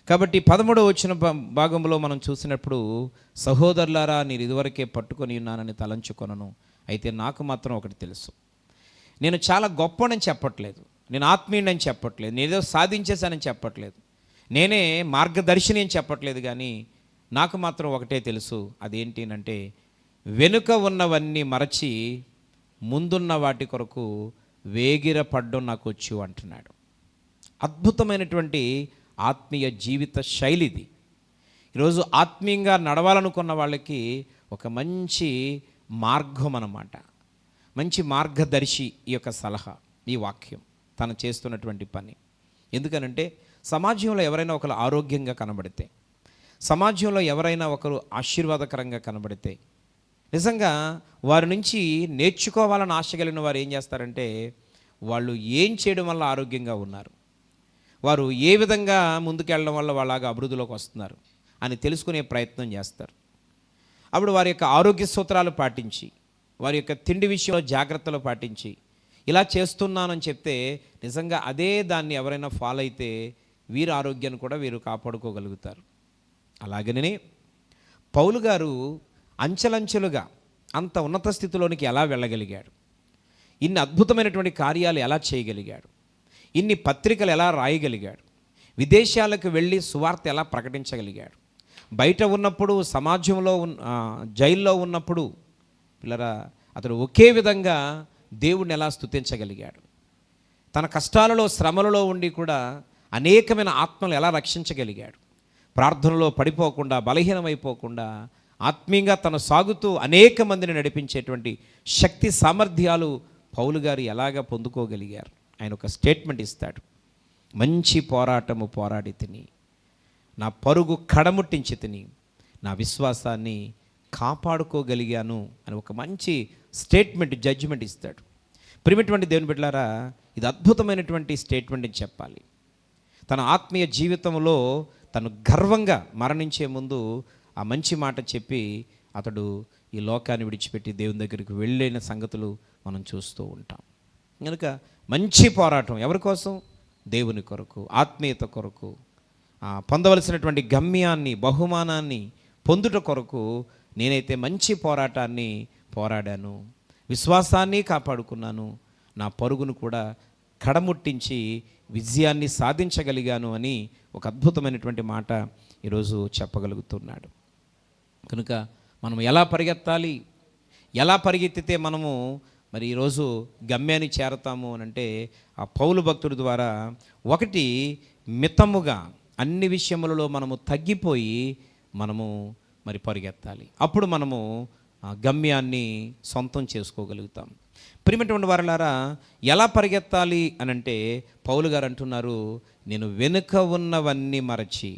కాబట్టి 13వ వచన భాగంలో మనం చూసినప్పుడు, సహోదరులారా నేను ఇదివరకే పట్టుకొని ఉన్నానని తలంచుకొనను, అయితే నాకు మాత్రం ఒకటి తెలుసు, నేను చాలా గొప్పనని చెప్పట్లేదు, నేను ఆత్మీయుడని చెప్పట్లేదు, నేనేదో సాధించేశానని చెప్పట్లేదు, నేనే మార్గదర్శిని అని చెప్పట్లేదు, కానీ నాకు మాత్రం ఒకటే తెలుసు. అదేంటి అంటే, వెనుక ఉన్నవన్నీ మరచి ముందున్న వాటి కొరకు వేగిరపడ్డం నాకు వచ్చు అంటున్నాడు. అద్భుతమైనటువంటి ఆత్మీయ జీవిత శైలిది. ఈరోజు ఆత్మీయంగా నడవాలనుకున్న వాళ్ళకి ఒక మంచి మార్గం అన్నమాట, మంచి మార్గదర్శి ఈ యొక్క సలహా, ఈ వాక్యం, తను చేస్తున్నటువంటి పని. ఎందుకనంటే సమాజంలో ఎవరైనా ఒకరు ఆరోగ్యంగా కనబడితే, సమాజంలో ఎవరైనా ఒకరు ఆశీర్వాదకరంగా కనబడితే, నిజంగా వారి నుంచి నేర్చుకోవాలని ఆశ కలిగిన వారు ఏం చేస్తారంటే, వాళ్ళు ఏం చేయడం వల్ల ఆరోగ్యంగా ఉన్నారు, వారు ఏ విధంగా ముందుకెళ్ళడం వల్ల వాళ్ళగా అభివృద్ధిలోకి వస్తున్నారు అని తెలుసుకునే ప్రయత్నం చేస్తారు. అప్పుడు వారి యొక్క ఆరోగ్య సూత్రాలు పాటించి, వారి యొక్క తిండి విషయంలో జాగ్రత్తలు పాటించి ఇలా చేస్తున్నానని చెప్తే, నిజంగా అదే దాన్ని ఎవరైనా ఫాలో అయితే వీరి ఆరోగ్యాన్ని కూడా వీరు కాపాడుకోగలుగుతారు. అలాగనే పౌలు గారు అంచెలంచెలుగా అంత ఉన్నత స్థితిలోనికి ఎలా వెళ్ళగలిగాడు, ఇన్ని అద్భుతమైనటువంటి కార్యాలు ఎలా చేయగలిగాడు, ఇన్ని పత్రికలు ఎలా రాయగలిగాడు, విదేశాలకు వెళ్ళి సువార్త ఎలా ప్రకటించగలిగాడు, బయట ఉన్నప్పుడు సమాజంలో జైల్లో ఉన్నప్పుడు పిల్లరా అతడు ఒకే విధంగా దేవుణ్ణి ఎలా స్తుతించగలిగాడు, తన కష్టాలలో శ్రమలలో ఉండి కూడా అనేకమైన ఆత్మలు ఎలా రక్షించగలిగాడు, ప్రార్థనలో పడిపోకుండా బలహీనమైపోకుండా ఆత్మీయంగా తను సాగుతూ అనేక మందిని నడిపించేటువంటి శక్తి సామర్థ్యాలు పౌలు గారు ఎలాగ పొందుకోగలిగారు. ఆయన ఒక స్టేట్మెంట్ ఇస్తాడు, మంచి పోరాటము పోరాడి తిని, నా పరుగు కడముట్టించి తిని, నా విశ్వాసాన్ని కాపాడుకోగలిగాను అని ఒక మంచి స్టేట్మెంట్, జడ్జిమెంట్ ఇస్తాడు. ప్రియమైనటువంటి దేవుని బిడ్డలారా, ఇది అద్భుతమైనటువంటి స్టేట్మెంట్ అని చెప్పాలి. తన ఆత్మీయ జీవితంలో తను గర్వంగా మరణించే ముందు ఆ మంచి మాట చెప్పి అతడు ఈ లోకాన్ని విడిచిపెట్టి దేవుని దగ్గరికి వెళ్ళిన సంగతులు మనం చూస్తూ ఉంటాం. కనుక మంచి పోరాటం ఎవరి కోసం? దేవుని కొరకు, ఆత్మీయత కొరకు, పొందవలసినటువంటి గమ్యాన్ని, బహుమానాన్ని పొందుట కొరకు నేనైతే మంచి పోరాటాన్ని పోరాడాను, విశ్వాసాన్ని కాపాడుకున్నాను, నా పరుగును కూడా కడముట్టించి విజయాన్ని సాధించగలిగాను అని ఒక అద్భుతమైనటువంటి మాట ఈరోజు చెప్పగలుగుతున్నాడు. కనుక మనం ఎలా పరిగెత్తాలి, ఎలా పరిగెత్తితే మనము మరి ఈరోజు గమ్యాన్ని చేరతాము అని అంటే, ఆ పౌలు భక్తుడి ద్వారా ఒకటి, మితముగా అన్ని విషయములలో మనము తగ్గిపోయి మనము మరి పరిగెత్తాలి. అప్పుడు మనము గమ్యాన్ని సొంతం చేసుకోగలుగుతాం. ప్రియమైనటువంటి వారలారా, ఎలా పరిగెత్తాలి అని అంటే పౌలు గారు అంటున్నారు, నేను వెనుక ఉన్నవన్నీ మరచి,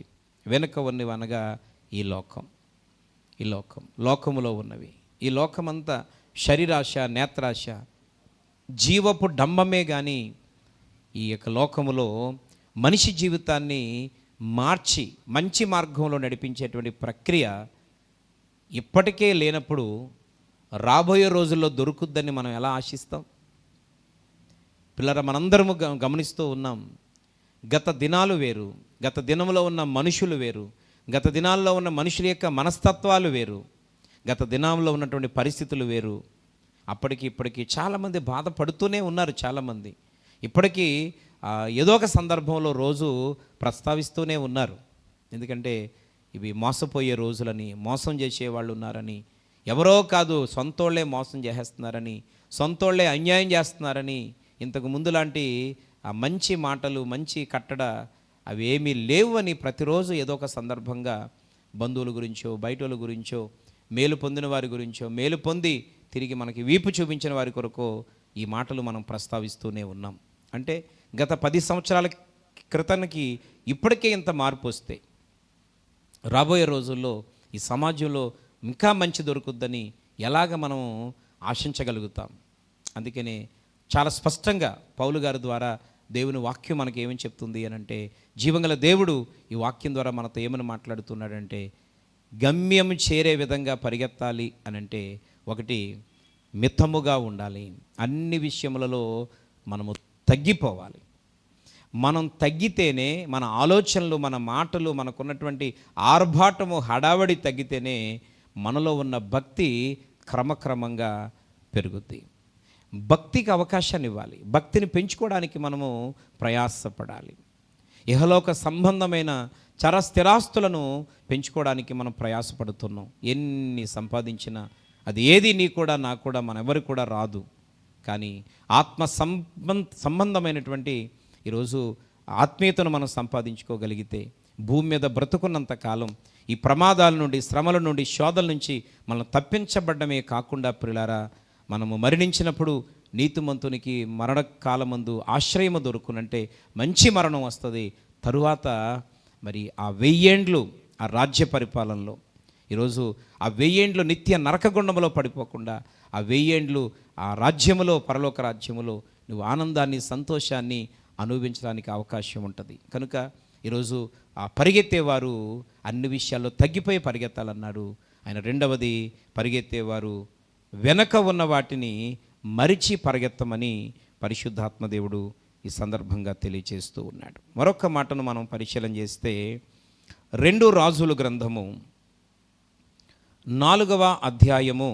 వెనుక ఉన్నవి అనగా ఈ లోకం, లోకములో ఉన్నవి, ఈ లోకమంతా శరీరాశ, నేత్రాశ, జీవపు డంబమే. కానీ ఈ యొక్క లోకములో మనిషి జీవితాన్ని మార్చి మంచి మార్గంలో నడిపించేటువంటి ప్రక్రియ ఇప్పటికే లేనప్పుడు రాబోయే రోజుల్లో దొరుకుద్దని మనం ఎలా ఆశిస్తాం? పిల్లరా, మనందరము గమనిస్తూ ఉన్నాం. గత దినాలు వేరు, గత దినంలో ఉన్న మనుషులు వేరు, గత దినాల్లో ఉన్న మనుషుల యొక్క మనస్తత్వాలు వేరు, గత దినాల్లో ఉన్నటువంటి పరిస్థితులు వేరు. అప్పటికి ఇప్పటికీ చాలామంది బాధపడుతూనే ఉన్నారు. చాలామంది ఇప్పటికీ ఏదో ఒక సందర్భంలో రోజు ప్రస్తావిస్తూనే ఉన్నారు. ఎందుకంటే ఇవి మోసపోయే రోజులని, మోసం చేసేవాళ్ళు ఉన్నారని, ఎవరో కాదు సొంతోళ్లే మోసం చేసేస్తున్నారని, సొంతోళ్లే అన్యాయం చేస్తున్నారని, ఇంతకు ముందు లాంటి ఆ మంచి మాటలు, మంచి కట్టడ అవి ఏమీ లేవు అని ప్రతిరోజు ఏదో ఒక సందర్భంగా బంధువుల గురించో, బయటోళ్ళ గురించో, మేలు పొందిన వారి గురించో, మేలు పొంది తిరిగి మనకి వీపు చూపించిన వారి కొరకు ఈ మాటలు మనం ప్రస్తావిస్తూనే ఉన్నాం. అంటే గత 10 సంవత్సరాల క్రితానికి ఇప్పటికే ఇంత మార్పు వస్తే రాబోయే రోజుల్లో ఈ సమాజంలో ఇంకా మంచి దొరుకుద్దని ఎలాగ మనం ఆశించగలుగుతాం? అందుకనే చాలా స్పష్టంగా పౌలు గారి ద్వారా దేవుని వాక్యం మనకి ఏమని చెప్తుంది అని అంటే, జీవంగల దేవుడు ఈ వాక్యం ద్వారా మనతో ఏమని మాట్లాడుతున్నాడంటే, గమ్యం చేరే విధంగా పరిగెత్తాలి అని అంటే, ఒకటి, మితముగా ఉండాలి. అన్ని విషయములలో మనము తగ్గిపోవాలి. మనం తగ్గితేనే మన ఆలోచనలు, మన మాటలు, మనకున్నటువంటి ఆర్భాటము, హడావడి తగ్గితేనే మనలో ఉన్న భక్తి క్రమక్రమంగా పెరుగుద్ది. భక్తికి అవకాశాన్ని ఇవ్వాలి. భక్తిని పెంచుకోవడానికి మనము ప్రయాసపడాలి. ఇహలోక సంబంధమైన చరస్థిరాస్తులను పెంచుకోవడానికి మనం ప్రయాసపడుతున్నాం. ఎన్ని సంపాదించినా అది ఏది నీ కూడా నా కూడా, మన ఎవరికి కూడా రాదు. కానీ ఆత్మ సంబంధమైనటువంటి ఈరోజు ఆత్మీయతను మనం సంపాదించుకోగలిగితే భూమి మీద బ్రతుకున్నంత కాలం ఈ ప్రమాదాల నుండి, శ్రమల నుండి, శోధల నుంచి మనం తప్పించబడ్డమే కాకుండా ప్రియులారా, మనము మరణించినప్పుడు నీతిమంతునికి మరణకాలమందు ఆశ్రయము దొరుకునంటే మంచి మరణం వస్తుంది. తరువాత మరి ఆ 1000 ఏండ్లు ఆ రాజ్య పరిపాలనలో, ఈరోజు ఆ 1000 ఏండ్లు నిత్య నరకగుండంలో పడిపోకుండా ఆ 1000 ఏండ్లు ఆ రాజ్యములో, పరలోక రాజ్యములో నువ్వు ఆనందాన్ని, సంతోషాన్ని అనుభవించడానికి అవకాశం ఉంటుంది. కనుక ఈరోజు ఆ పరిగెత్తేవారు అన్ని విషయాల్లో తగ్గిపోయి పరిగెత్తాలన్నాడు ఆయన. రెండవది, పరిగెత్తేవారు వెనక ఉన్న వాటిని మరిచి పరిగెత్తమని పరిశుద్ధాత్మ దేవుడు ఈ సందర్భంగా తెలియచేస్తూ ఉన్నాడు. మరొక మాటను మనం పరిశీలన చేస్తే 2 రాజుల గ్రంథము 4వ అధ్యాయము,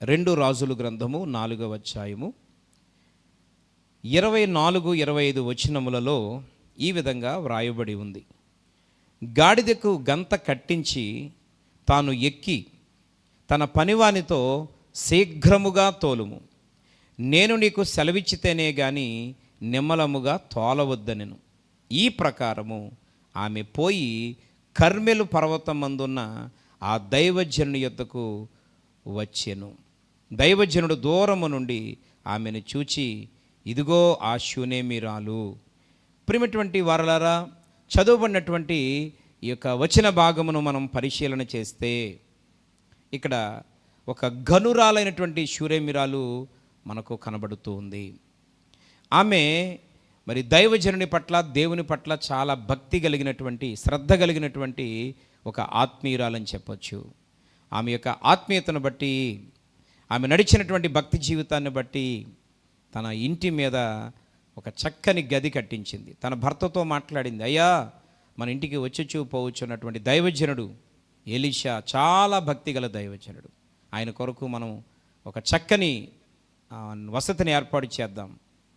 2 రాజుల గ్రంథము 4వ అధ్యాయము 24-25 వచనములలో ఈ విధంగా వ్రాయబడి ఉంది. గాడిదకు గంత కట్టించి తాను ఎక్కి తన పనివానితో శీఘ్రముగా తోలుము, నేను నీకు సెలవిచ్చితేనే గాని నిమ్మలముగా తోలవద్దనెను. ఈ ప్రకారము ఆమె పోయి కర్మెలు పర్వతమందున్న ఆ దైవజనుని యొద్దకు వచ్చెను. దైవజనుడు దూరము నుండి ఆమెను చూచి, ఇదిగో ఆ షూనేమిరాలు. ప్రియమైనటువంటి వారలారా, చదువుబడినటువంటి ఈ యొక్క వచన భాగమును మనం పరిశీలన చేస్తే ఇక్కడ ఒక ఘనురాలైనటువంటి షూనేమిరాలు మనకు కనబడుతూ ఉంది. ఆమె మరి దైవజనుని పట్ల, దేవుని పట్ల చాలా భక్తి కలిగినటువంటి, శ్రద్ధ కలిగినటువంటి ఒక ఆత్మీయురాలని చెప్పొచ్చు. ఆమె యొక్క ఆత్మీయతను బట్టి, ఆమె నడిచినటువంటి భక్తి జీవితాన్ని బట్టి తన ఇంటి మీద ఒక చక్కని గది కట్టించింది. తన భర్తతో మాట్లాడింది, అయ్యా మన ఇంటికి వచ్చి పోవచ్చు అన్నటువంటి దైవజనుడు ఎలీషా చాలా భక్తి గల దైవజనుడు. ఆయన కొరకు మనం ఒక చక్కని వసతిని ఏర్పాటు చేద్దాం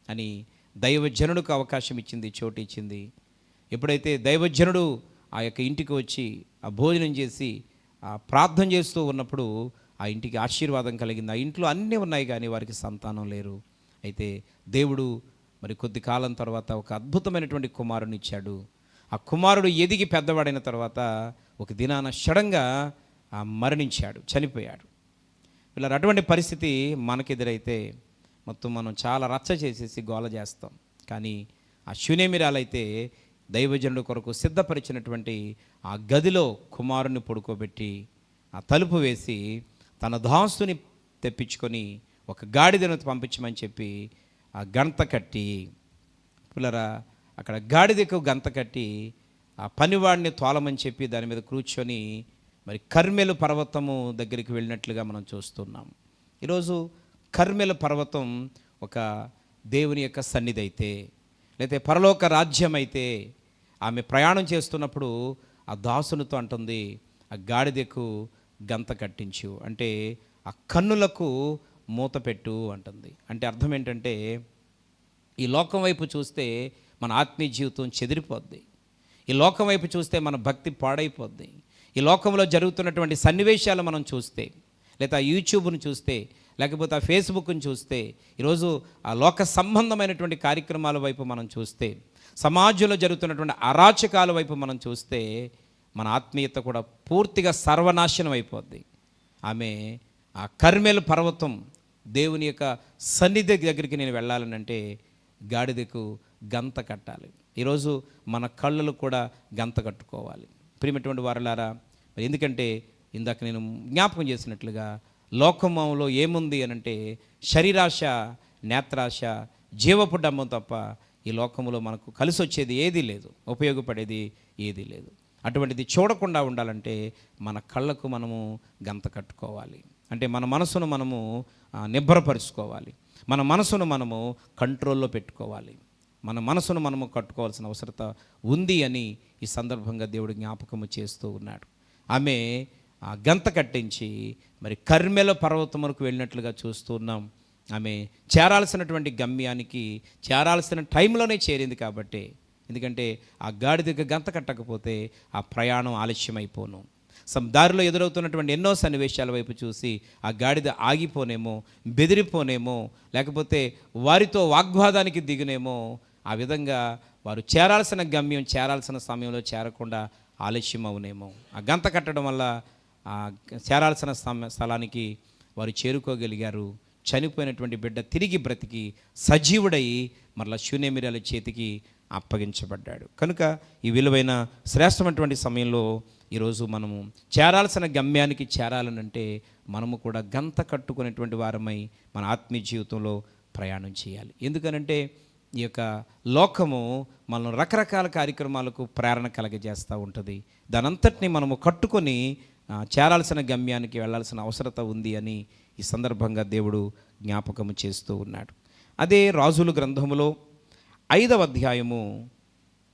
అని దైవజనుడికి అవకాశం ఇచ్చింది, చోటు ఇచ్చింది. ఎప్పుడైతే దైవజనుడు ఆ యొక్క ఇంటికి వచ్చి ఆ భోజనం చేసి ఆ ప్రార్థన చేస్తూ ఉన్నప్పుడు ఆ ఇంటికి ఆశీర్వాదం కలిగింది. ఆ ఇంట్లో అన్నీ ఉన్నాయి కానీ వారికి సంతానం లేరు. అయితే దేవుడు మరి కొద్ది కాలం తర్వాత ఒక అద్భుతమైనటువంటి కుమారుని ఇచ్చాడు. ఆ కుమారుడు ఎదిగి పెద్దవాడైన తర్వాత ఒక దినాన సడన్గా మరణించాడు, చనిపోయాడు. ఇలా అటువంటి పరిస్థితి మనకెదురైతే మొత్తం మనం చాలా రచ్చ చేసేసి గోల చేస్తాం. కానీ ఆ షూనేమిరాలైతే దైవజనుడు కొరకు సిద్ధపరిచినటువంటి ఆ గదిలో కుమారుని పడుకోబెట్టి ఆ తలుపు వేసి తన దాసుని తెప్పించుకొని ఒక గాడిదను పంపించమని చెప్పి ఆ గంత కట్టి, పిల్లరా అక్కడ గాడిదకు గంత కట్టి ఆ పనివాడిని తోలమని చెప్పి దాని మీద కూర్చొని మరి కర్మెలు పర్వతము దగ్గరికి వెళ్ళినట్లుగా మనం చూస్తున్నాం. ఈరోజు కర్మెల పర్వతం ఒక దేవుని యొక్క సన్నిధి అయితే, లేకపోతే పరలోక రాజ్యం అయితే, ఆమె ప్రయాణం చేస్తున్నప్పుడు ఆ దాసునితో అంటుంది, ఆ గాడిదకు గంత కట్టించు అంటే ఆ కన్నులకు మూత పెట్టు అంటుంది. అంటే అర్థం ఏంటంటే, ఈ లోకం వైపు చూస్తే మన ఆత్మీయ జీవితం చెదిరిపోద్ది. ఈ లోకం వైపు చూస్తే మన భక్తి పాడైపోద్ది. ఈ లోకంలో జరుగుతున్నటువంటి సన్నివేశాలు మనం చూస్తే, లేదా యూట్యూబ్ను చూస్తే, లేకపోతే ఆ ఫేస్బుక్ని చూస్తే, ఈరోజు ఆ లోక సంబంధమైనటువంటి కార్యక్రమాల వైపు మనం చూస్తే, సమాజంలో జరుగుతున్నటువంటి అరాచకాల వైపు మనం చూస్తే మన ఆత్మీయత కూడా పూర్తిగా సర్వనాశనం అయిపోద్ది. ఆమె ఆ కర్మెలు పర్వతం దేవుని యొక్క సన్నిధి దగ్గరికి నేను వెళ్ళాలని అంటే గాడిదకు గంత కట్టాలి. ఈరోజు మన కళ్ళలు కూడా గంత కట్టుకోవాలి. ప్రియమైనటువంటి వారలారా, ఎందుకంటే ఇందాక నేను జ్ఞాపకం చేసినట్లుగా లోకములో ఏముంది అని అంటే శరీరాశ, నేత్రాశ, జీవపు డమ్మం తప్ప ఈ లోకములో మనకు కలిసి వచ్చేది ఏదీ లేదు, ఉపయోగపడేది ఏదీ లేదు. అటువంటిది చూడకుండా ఉండాలంటే మన కళ్ళకు మనము గంత కట్టుకోవాలి. అంటే మన మనసును మనము నిబ్బరపరుచుకోవాలి, మన మనసును మనము కంట్రోల్లో పెట్టుకోవాలి, మన మనసును మనము కట్టుకోవాల్సిన అవసరత ఉంది అని ఈ సందర్భంగా దేవుడు జ్ఞాపకము చేస్తూ ఉన్నాడు. ఆమె గంత కట్టించి మరి కర్మెల పర్వతమునకు వెళ్ళినట్లుగా చూస్తూ ఉన్నాం. ఆమె చేరాల్సినటువంటి గమ్యానికి చేరాల్సిన టైంలోనే చేరింది కాబట్టి, ఎందుకంటే ఆ గాడిదకు గంత కట్టకపోతే ఆ ప్రయాణం ఆలస్యమైపోను. దారిలో ఎదురవుతున్నటువంటి ఎన్నో సన్నివేశాల వైపు చూసి ఆ గాడిద ఆగిపోనేమో, బెదిరిపోనేమో, లేకపోతే వారితో వాగ్వాదానికి దిగునేమో. ఆ విధంగా వారు చేరాల్సిన గమ్యం చేరాల్సిన సమయంలో చేరకుండా ఆలస్యం అవునేమో. ఆ గంత కట్టడం వల్ల ఆ చేరాల్సిన స్థలానికి వారు చేరుకోగలిగారు. చనిపోయినటువంటి బిడ్డ తిరిగి బ్రతికి సజీవుడై మరలా శూనేమిరాల చేతికి అప్పగించబడ్డాడు. కనుక ఈ విలువైన శ్రేష్టమైనటువంటి సమయంలో ఈరోజు మనము చేరాల్సిన గమ్యానికి చేరాలనంటే మనము కూడా గంత కట్టుకునేటువంటి వారమై మన ఆత్మీయ జీవితంలో ప్రయాణం చేయాలి. ఎందుకనంటే ఈ యొక్క లోకము మనం రకరకాల కార్యక్రమాలకు ప్రేరణ కలగజేస్తూ ఉంటుంది. దానంతటినీ మనము కట్టుకొని చేరాల్సిన గమ్యానికి వెళ్ళాల్సిన అవసరత ఉంది అని ఈ సందర్భంగా దేవుడు జ్ఞాపకము చేస్తూ ఉన్నాడు. అదే రాజుల గ్రంథములో 5వ అధ్యాయము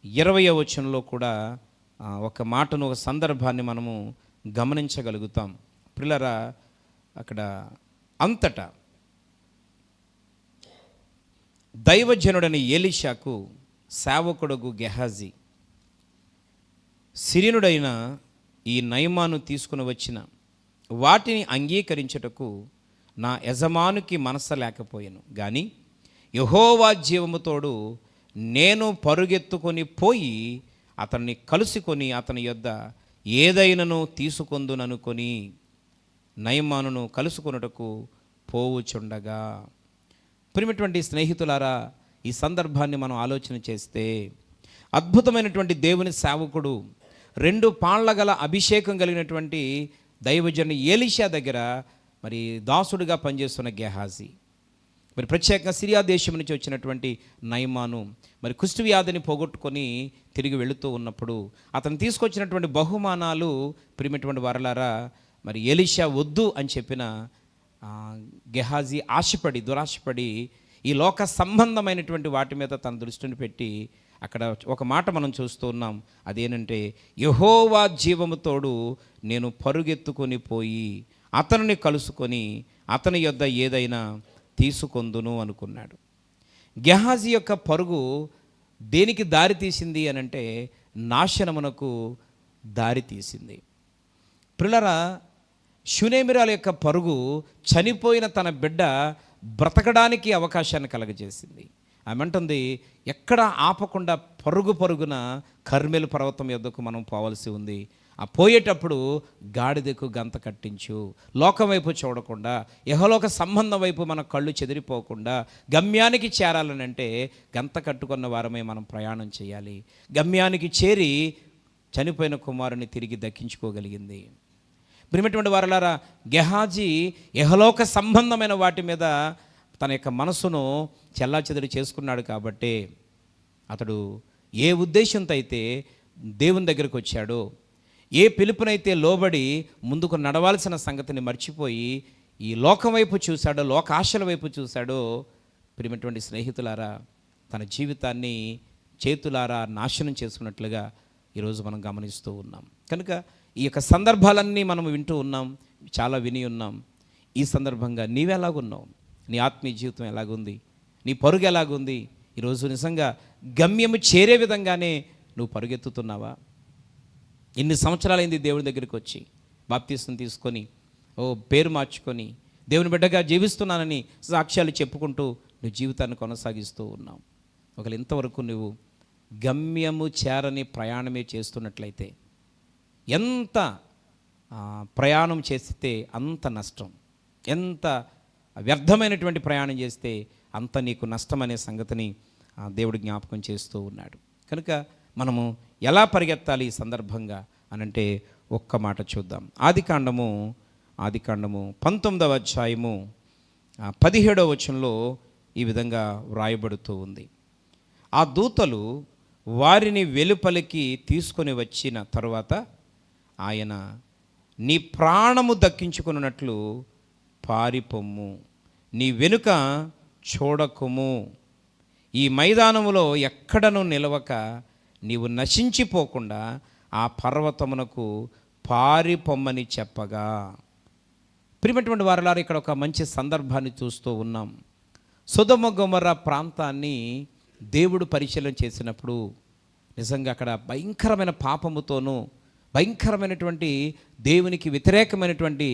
20వ వచనంలో కూడా ఒక మాటను, ఒక సందర్భాన్ని మనము గమనించగలుగుతాం. ప్రియులారా, అక్కడ అంతటా దైవజనుడని ఎలీషాకు సేవకుడుగు గెహాజీ సిరియనుడైన ఈ నయమాను తీసుకుని వచ్చిన వాటిని అంగీకరించుటకు నా యజమానుకి మనస్సు లేకపోయాను. కానీ యెహోవా జీవముతోడు నేను పరుగెత్తుకొని పోయి అతన్ని కలుసుకొని అతని యొద్ద ఏదైనను తీసుకొందుననుకొని నయమానును కలుసుకొనుటకు పోవుచుండగా. ప్రియమైనటువంటి స్నేహితులారా, ఈ సందర్భాన్ని మనం ఆలోచన చేస్తే అద్భుతమైనటువంటి దేవుని సేవకుడు, 2 పాళ్ళ గల అభిషేకం కలిగినటువంటి దైవజనుడు ఎలీషా దగ్గర మరి దాసుడిగా పనిచేస్తున్న గెహాజీ, మరి ప్రత్యేకంగా సిరియా దేశం నుంచి వచ్చినటువంటి నయమాను మరి కుష్ఠవ్యాధిని పోగొట్టుకొని తిరిగి వెళుతూ ఉన్నప్పుడు అతను తీసుకొచ్చినటువంటి బహుమానాలు ప్రియమైనటువంటి వారలారా, మరి ఎలీషా వద్దు అని చెప్పిన గెహాజీ దురాశపడి ఈ లోక సంబంధమైనటువంటి వాటి మీద తన దృష్టిని పెట్టి అక్కడ ఒక మాట మనం చూస్తూ ఉన్నాం. అదేనంటే, యెహోవా జీవముతోడు నేను పరుగెత్తుకొని పోయి అతనిని కలుసుకొని అతని యొద్ద ఏదైనా తీసుకొందును అనుకున్నాడు. గెహాజీ యొక్క పరుగు దేనికి దారి తీసింది అనంటే నాశనమునకు దారి తీసింది. ప్రియులారా, శూనేమిరాల యొక్క పరుగు చనిపోయిన తన బిడ్డ బ్రతకడానికి అవకాశాన్ని కలగజేసింది. ఆమె అంటుంది, ఎక్కడ ఆపకుండా పరుగున కర్మెలు పర్వతం యొద్దకు మనం పోవలసి ఉంది. ఆ పోయేటప్పుడు గాడిదకు గంత కట్టించు, లోకం వైపు చూడకుండా యెహోలోక సంబంధం వైపు మన కళ్ళు చెదిరిపోకుండా గమ్యానికి చేరాలనంటే గంత కట్టుకున్న వారమే మనం ప్రయాణం చేయాలి. గమ్యానికి చేరి చనిపోయిన కుమారుని తిరిగి దక్కించుకోగలిగింది. ప్రియమైనటువంటి వారలారా, గెహాజీ యెహోలోక సంబంధమైన వాటి మీద తన యొక్క మనసును చెల్లాచెదరు చేసుకున్నాడు. కాబట్టి అతడు ఏ ఉద్దేశంతో అయితే దేవుని దగ్గరికి వచ్చాడో, ఏ పిలుపునైతే లోబడి ముందుకు నడవాల్సిన సంగతిని మర్చిపోయి ఈ లోకం వైపు చూశాడో, లోక ఆశల వైపు చూశాడో, ప్రియమైనటువంటి స్నేహితులారా, తన జీవితాన్ని చేతులారా నాశనం చేసుకున్నట్లుగా ఈరోజు మనం గమనిస్తూ ఉన్నాం. కనుక ఈ యొక్క సందర్భాలన్నీ మనం వింటూ ఉన్నాం, చాలా విని ఉన్నాం. ఈ సందర్భంగా నీవెలాగున్నావు? నీ ఆత్మీయ జీవితం ఎలాగుంది? నీ పరుగు ఎలాగుంది? ఈరోజు నిజంగా గమ్యము చేరే విధంగానే నువ్వు పరుగెత్తుతున్నావా? ఇన్ని సంవత్సరాలైంది దేవుని దగ్గరికి వచ్చి బాప్తీసం తీసుకొని పేరు మార్చుకొని దేవుని బిడ్డగా జీవిస్తున్నానని సాక్ష్యాలు చెప్పుకుంటూ నువ్వు జీవితాన్ని కొనసాగిస్తూ ఉన్నావు. ఒకవేళ ఇంతవరకు నువ్వు గమ్యము చేరని ప్రయాణమే చేస్తున్నట్లయితే, ఎంత ప్రయాణం చేస్తే అంత నష్టం, ఎంత వ్యర్థమైనటువంటి ప్రయాణం చేస్తే అంత నీకు నష్టం అనే సంగతిని దేవుడు జ్ఞాపకం చేస్తూ ఉన్నాడు. కనుక మనము ఎలా పరిగెత్తాలి ఈ సందర్భంగా అనంటే ఒక్క మాట చూద్దాం. ఆదికాండము 19వ అధ్యాయము 17వ వచనంలో ఈ విధంగా వ్రాయబడుతూ ఉంది. ఆ దూతలు వారిని వెలుపలికి తీసుకొని వచ్చిన తరువాత ఆయన, నీ ప్రాణము దక్కించుకున్నట్లు పారిపొమ్ము, నీ వెనుక చూడకుము, ఈ మైదానములో ఎక్కడను నిలవక నీవు నశించిపోకుండా ఆ పర్వతమునకు పారిపొమ్మని చెప్పగా. ప్రియమైనటువంటి వారలారా, ఇక్కడ ఒక మంచి సందర్భాన్ని చూస్తూ ఉన్నాం. సొదొమ గొమొర్రా ప్రాంతాన్ని దేవుడు పరిశీలన చేసినప్పుడు నిజంగా అక్కడ భయంకరమైన పాపముతోనూ భయంకరమైనటువంటి దేవునికి వ్యతిరేకమైనటువంటి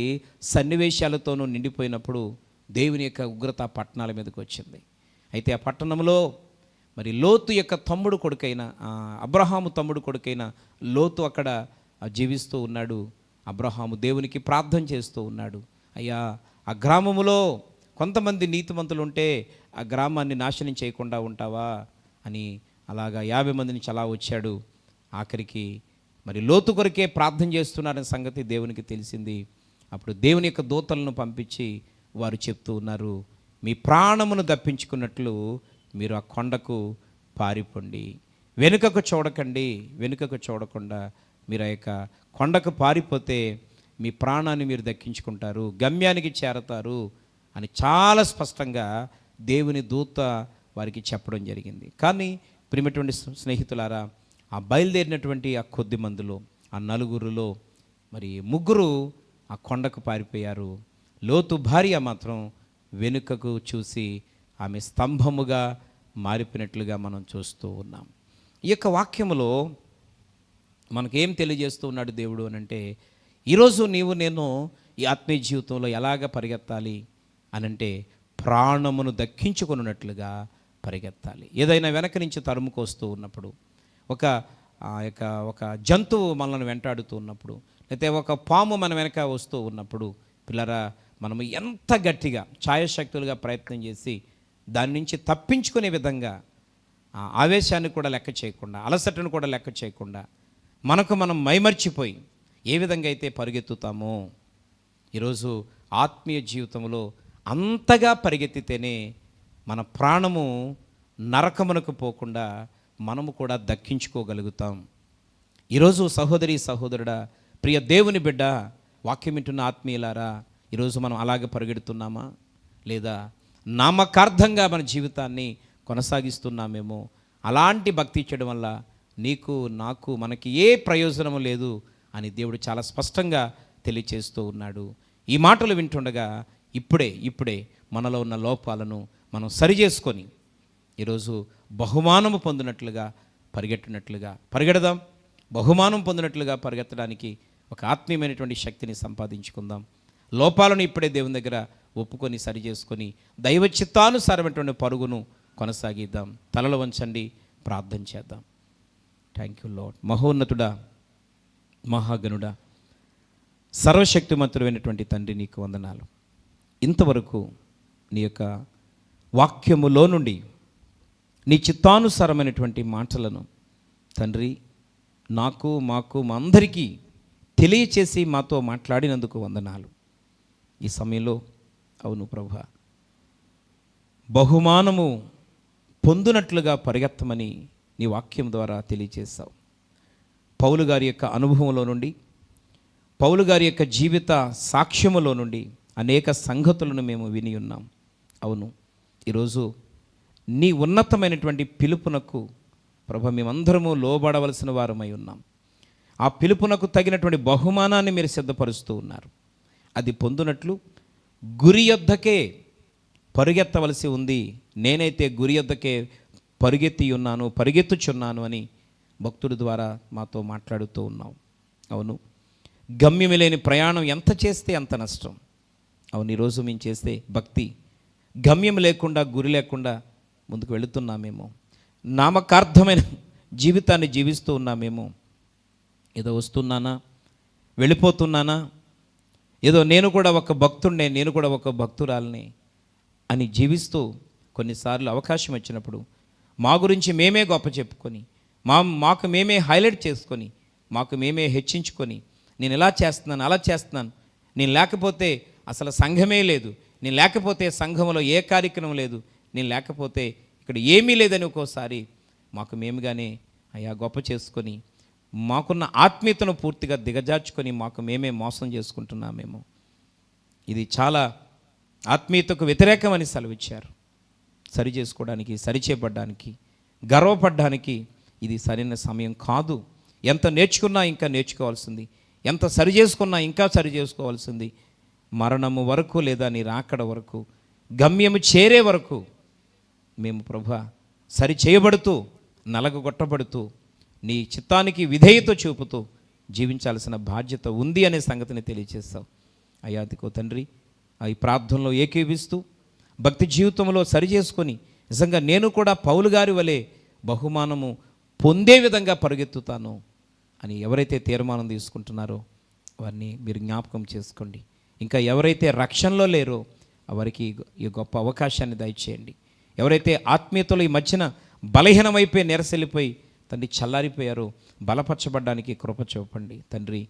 సన్నివేశాలతోనూ నిండిపోయినప్పుడు దేవుని యొక్క ఉగ్రత ఆ పట్టణాల మీదకి వచ్చింది. అయితే ఆ పట్టణంలో మరి లోతు యొక్క తమ్ముడు కొడుకైన అబ్రహాము తమ్ముడు కొడుకైన లోతు అక్కడ జీవిస్తూ ఉన్నాడు. అబ్రహాము దేవునికి ప్రార్థన చేస్తూ ఉన్నాడు, అయ్యా ఆ గ్రామములో కొంతమంది నీతిమంతులు ఉంటే ఆ గ్రామాన్ని నాశనం చేయకుండా ఉంటావా అని అలాగా 50 మంది నుంచి అలా వచ్చాడు. ఆఖరికి మరి లోతు కొరకే ప్రార్థన చేస్తున్నారనే సంగతి దేవునికి తెలిసింది. అప్పుడు దేవుని యొక్క దూతలను పంపించి వారు చెప్తూ ఉన్నారు, మీ ప్రాణమును దప్పించుకున్నట్లు మీరు ఆ కొండకు పారిపోండి, వెనుకకు చూడకండి, వెనుకకు చూడకుండా మీరు ఆ యొక్క కొండకు పారిపోతే మీ ప్రాణాన్ని మీరు దక్కించుకుంటారు, గమ్యానికి చేరతారు అని చాలా స్పష్టంగా దేవుని దూత వారికి చెప్పడం జరిగింది. కానీ ప్రియమైనటువంటి స్నేహితులారా, ఆ బయలుదేరినటువంటి ఆ కొద్ది మందిలో ఆ నలుగురులో మరి 3 ఆ కొండకు పారిపోయారు. లోతు భార్య మాత్రం వెనుకకు చూసి ఆమె స్తంభముగా మారిపోయినట్లుగా మనం చూస్తూ ఉన్నాం. ఈ యొక్క వాక్యములో మనకేం తెలియజేస్తూ ఉన్నాడు దేవుడు అని అంటే, ఈరోజు నీవు నేను ఈ ఆత్మీయ జీవితంలో ఎలాగ పరిగెత్తాలి అనంటే ప్రాణమును దక్కించుకున్నట్లుగా పరిగెత్తాలి. ఏదైనా వెనక నుంచి తరుముకొస్తూ ఉన్నప్పుడు, ఒక జంతువు మనల్ని వెంటాడుతూ ఉన్నప్పుడు, లేకపోతే ఒక పాము మన వెనక వస్తూ ఉన్నప్పుడు, పిల్లరా మనము ఎంత గట్టిగా ఛాయశక్తులుగా ప్రయత్నం చేసి దాని నుంచి తప్పించుకునే విధంగా ఆవేశాన్ని కూడా లెక్క చేయకుండా, అలసటను కూడా లెక్క చేయకుండా, మనకు మనం మైమర్చిపోయి ఏ విధంగా అయితే పరిగెత్తుతామో, ఈరోజు ఆత్మీయ జీవితంలో అంతగా పరిగెత్తితేనే మన ప్రాణము నరకమునకు పోకుండా మనము కూడా దక్కించుకోగలుగుతాం. ఈరోజు సహోదరి సహోదరుడా, ప్రియ దేవుని బిడ్డ, వాక్యం వింటున్న ఆత్మీయులారా, ఈరోజు మనం అలాగే పరిగెడుతున్నామా, లేదా నామకార్థంగా మన జీవితాన్ని కొనసాగిస్తున్నామేమో? అలాంటి భక్తి ఇచ్చడం వల్ల నీకు నాకు మనకి ఏ ప్రయోజనము లేదు అని దేవుడు చాలా స్పష్టంగా తెలియచేస్తూ ఉన్నాడు. ఈ మాటలు వింటుండగా ఇప్పుడే మనలో ఉన్న లోపాలను మనం సరిచేసుకొని ఈరోజు బహుమానము పొందినట్లుగా పరిగెడదాం. బహుమానం పొందినట్లుగా పరిగెత్తడానికి ఒక ఆత్మీయమైనటువంటి శక్తిని సంపాదించుకుందాం. లోపాలను ఇప్పుడే దేవుని దగ్గర ఒప్పుకొని సరి చేసుకొని దైవ చిత్తానుసారమైనటువంటి పరుగును కొనసాగిద్దాం. తలలు వంచండి, ప్రార్థన చేద్దాం. Thank you lord. మహోన్నతుడా, మహాగణుడా, సర్వశక్తిమంతుడైనటువంటి తండ్రి, నీకు వందనాలు. ఇంతవరకు నీ యొక్క వాక్యములో నుండి నీ చిత్తానుసారమైనటువంటి మాటలను తండ్రి మాకు మా అందరికీ తెలియచేసి మాతో మాట్లాడినందుకు వందనాలు. ఈ సమయంలో అవును ప్రభువా, బహుమానము పొందునట్లుగా పరిగెత్తమని నీ వాక్యం ద్వారా తెలియచేశావు. పౌలు గారి యొక్క అనుభవంలో నుండి, పౌలు గారి యొక్క జీవిత సాక్ష్యములో నుండి అనేక సంగతులను మేము విని ఉన్నాం. అవును, ఈరోజు నీ ఉన్నతమైనటువంటి పిలుపునకు ప్రభు మేమందరము లోబడవలసిన వారమై ఉన్నాం. ఆ పిలుపునకు తగినటువంటి బహుమానాన్ని మీరు సిద్ధపరుస్తూ ఉన్నారు. అది పొందునట్లు గురి యొద్దకే పరిగెత్తవలసి ఉంది. నేనైతే గురి యొద్దకే పరిగెత్తుచున్నాను అని భక్తుడి ద్వారా మాతో మాట్లాడుతూ ఉన్నాం. అవును, గమ్యం లేని ప్రయాణం ఎంత చేస్తే అంత నష్టం. అవును, ఈరోజు మేము చేస్తే భక్తి గమ్యం లేకుండా, గురి లేకుండా ముందుకు వెళుతున్నామేమో, నామకార్థమైన జీవితాన్ని జీవిస్తూ ఉన్నామేమో. ఏదో వస్తున్నానా, వెళ్ళిపోతున్నానా, ఏదో నేను కూడా ఒక భక్తుడినే, నేను కూడా ఒక భక్తురాలిని అని జీవిస్తూ కొన్నిసార్లు అవకాశం వచ్చినప్పుడు మా గురించి మేమే గొప్ప చెప్పుకొని, మాకు మేమే హైలైట్ చేసుకొని, మాకు మేమే హెచ్చించుకొని, నేను ఇలా చేస్తున్నాను, అలా చేస్తున్నాను, నేను లేకపోతే అసలు సంఘమే లేదు, నేను లేకపోతే సంఘంలో ఏ కార్యక్రమం లేదు, నేను లేకపోతే ఇక్కడ ఏమీ లేదని ఒక్కోసారి మాకు మేముగానే అయ్యా గొప్ప చేసుకొని, మాకున్న ఆత్మీయతను పూర్తిగా దిగజార్చుకొని మాకు మేమే మోసం చేసుకుంటున్నామేమో. ఇది చాలా ఆత్మీయతకు వ్యతిరేకమని సెలవిచ్చారు. సరి చేసుకోవడానికి, సరిచేయబడ్డానికి, గర్వపడ్డానికి ఇది సరైన సమయం కాదు. ఎంత నేర్చుకున్నా ఇంకా నేర్చుకోవాల్సింది, ఎంత సరి చేసుకున్నా ఇంకా సరి చేసుకోవాల్సింది. మరణము వరకు లేదా నీ రాకడ వరకు, గమ్యము చేరే వరకు మేము ప్రభువా సరి చేయబడుతూ, నలగగొట్టబడుతూ, నీ చిత్తానికి విధేయత చూపుతూ జీవించాల్సిన బాధ్యత ఉంది అనే సంగతిని తెలియజేస్తావు. అయ్యా అదిగో తండ్రి, ఈ ప్రార్థనలో ఏకీవిస్తూ భక్తి జీవితంలో సరిచేసుకొని నిజంగా నేను కూడా పౌలు గారి వలె బహుమానము పొందే విధంగా పరుగెత్తుతాను అని ఎవరైతే తీర్మానం తీసుకుంటున్నారో వారిని మీరు జ్ఞాపకం చేసుకోండి. ఇంకా ఎవరైతే రక్షణలో లేరో వారికి ఈ గొప్ప అవకాశాన్ని దయచేయండి. ఎవరైతే ఆత్మీయతలో ఈ మధ్యన బలహీనమైపోయి నెరసెళ్ళిపోయి తండ్రి చల్లారిపోయారో బలపరచబడ్డానికి కృప చూపండి తండ్రి.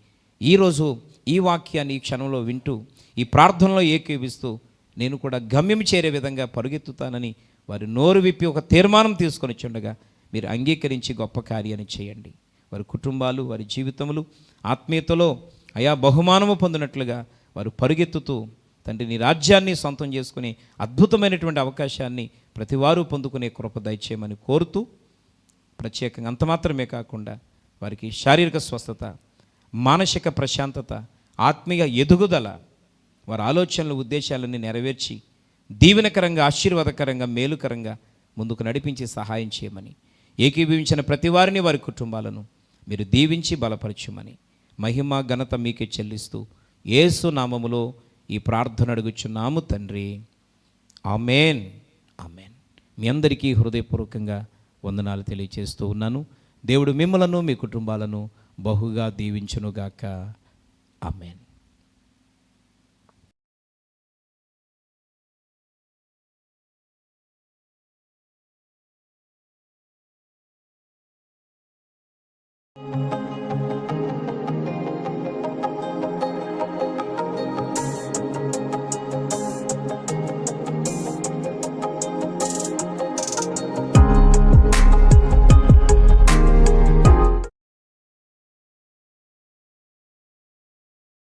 ఈరోజు ఈ వాక్యాన్ని ఈ క్షణంలో వింటూ ఈ ప్రార్థనలో ఏకీవిస్తూ నేను కూడా గమ్యం చేరే విధంగా పరుగెత్తుతానని వారి నోరు విప్పి ఒక తీర్మానం తీసుకొని చుండగా మీరు అంగీకరించి గొప్ప కార్యాన్ని చేయండి. వారి కుటుంబాలు, వారి జీవితములు ఆత్మీయతలో అయా బహుమానము పొందినట్లుగా వారు పరుగెత్తుతూ తండ్రి నీ రాజ్యాన్ని సొంతం చేసుకునే అద్భుతమైనటువంటి అవకాశాన్ని ప్రతివారు పొందుకునే కృప దయచేయమని కోరుతూ, ప్రత్యేకంగా అంత మాత్రమే కాకుండా వారికి శారీరక స్వస్థత, మానసిక ప్రశాంతత, ఆత్మీయ ఎదుగుదల, వారి ఆలోచనలు ఉద్దేశాలన్నీ నెరవేర్చి దీవెనకరంగా, ఆశీర్వాదకరంగా, మేలుకరంగా ముందుకు నడిపించి సహాయం చేయమని, ఏకీభవించిన ప్రతి వారిని వారి కుటుంబాలను మీరు దీవించి బలపరచుమని మహిమ ఘనత మీకే చెల్లిస్తూ యేసు నామములో ఈ ప్రార్థన అడుగుచున్నాము తండ్రి. ఆమేన్, ఆమేన్. మీ అందరికీ హృదయపూర్వకంగా వందనాలు తెలియజేస్తూ ఉన్నాను. దేవుడు మిమ్మలను మీ కుటుంబాలను బహుగా దీవించునుగాక. ఆమేన్.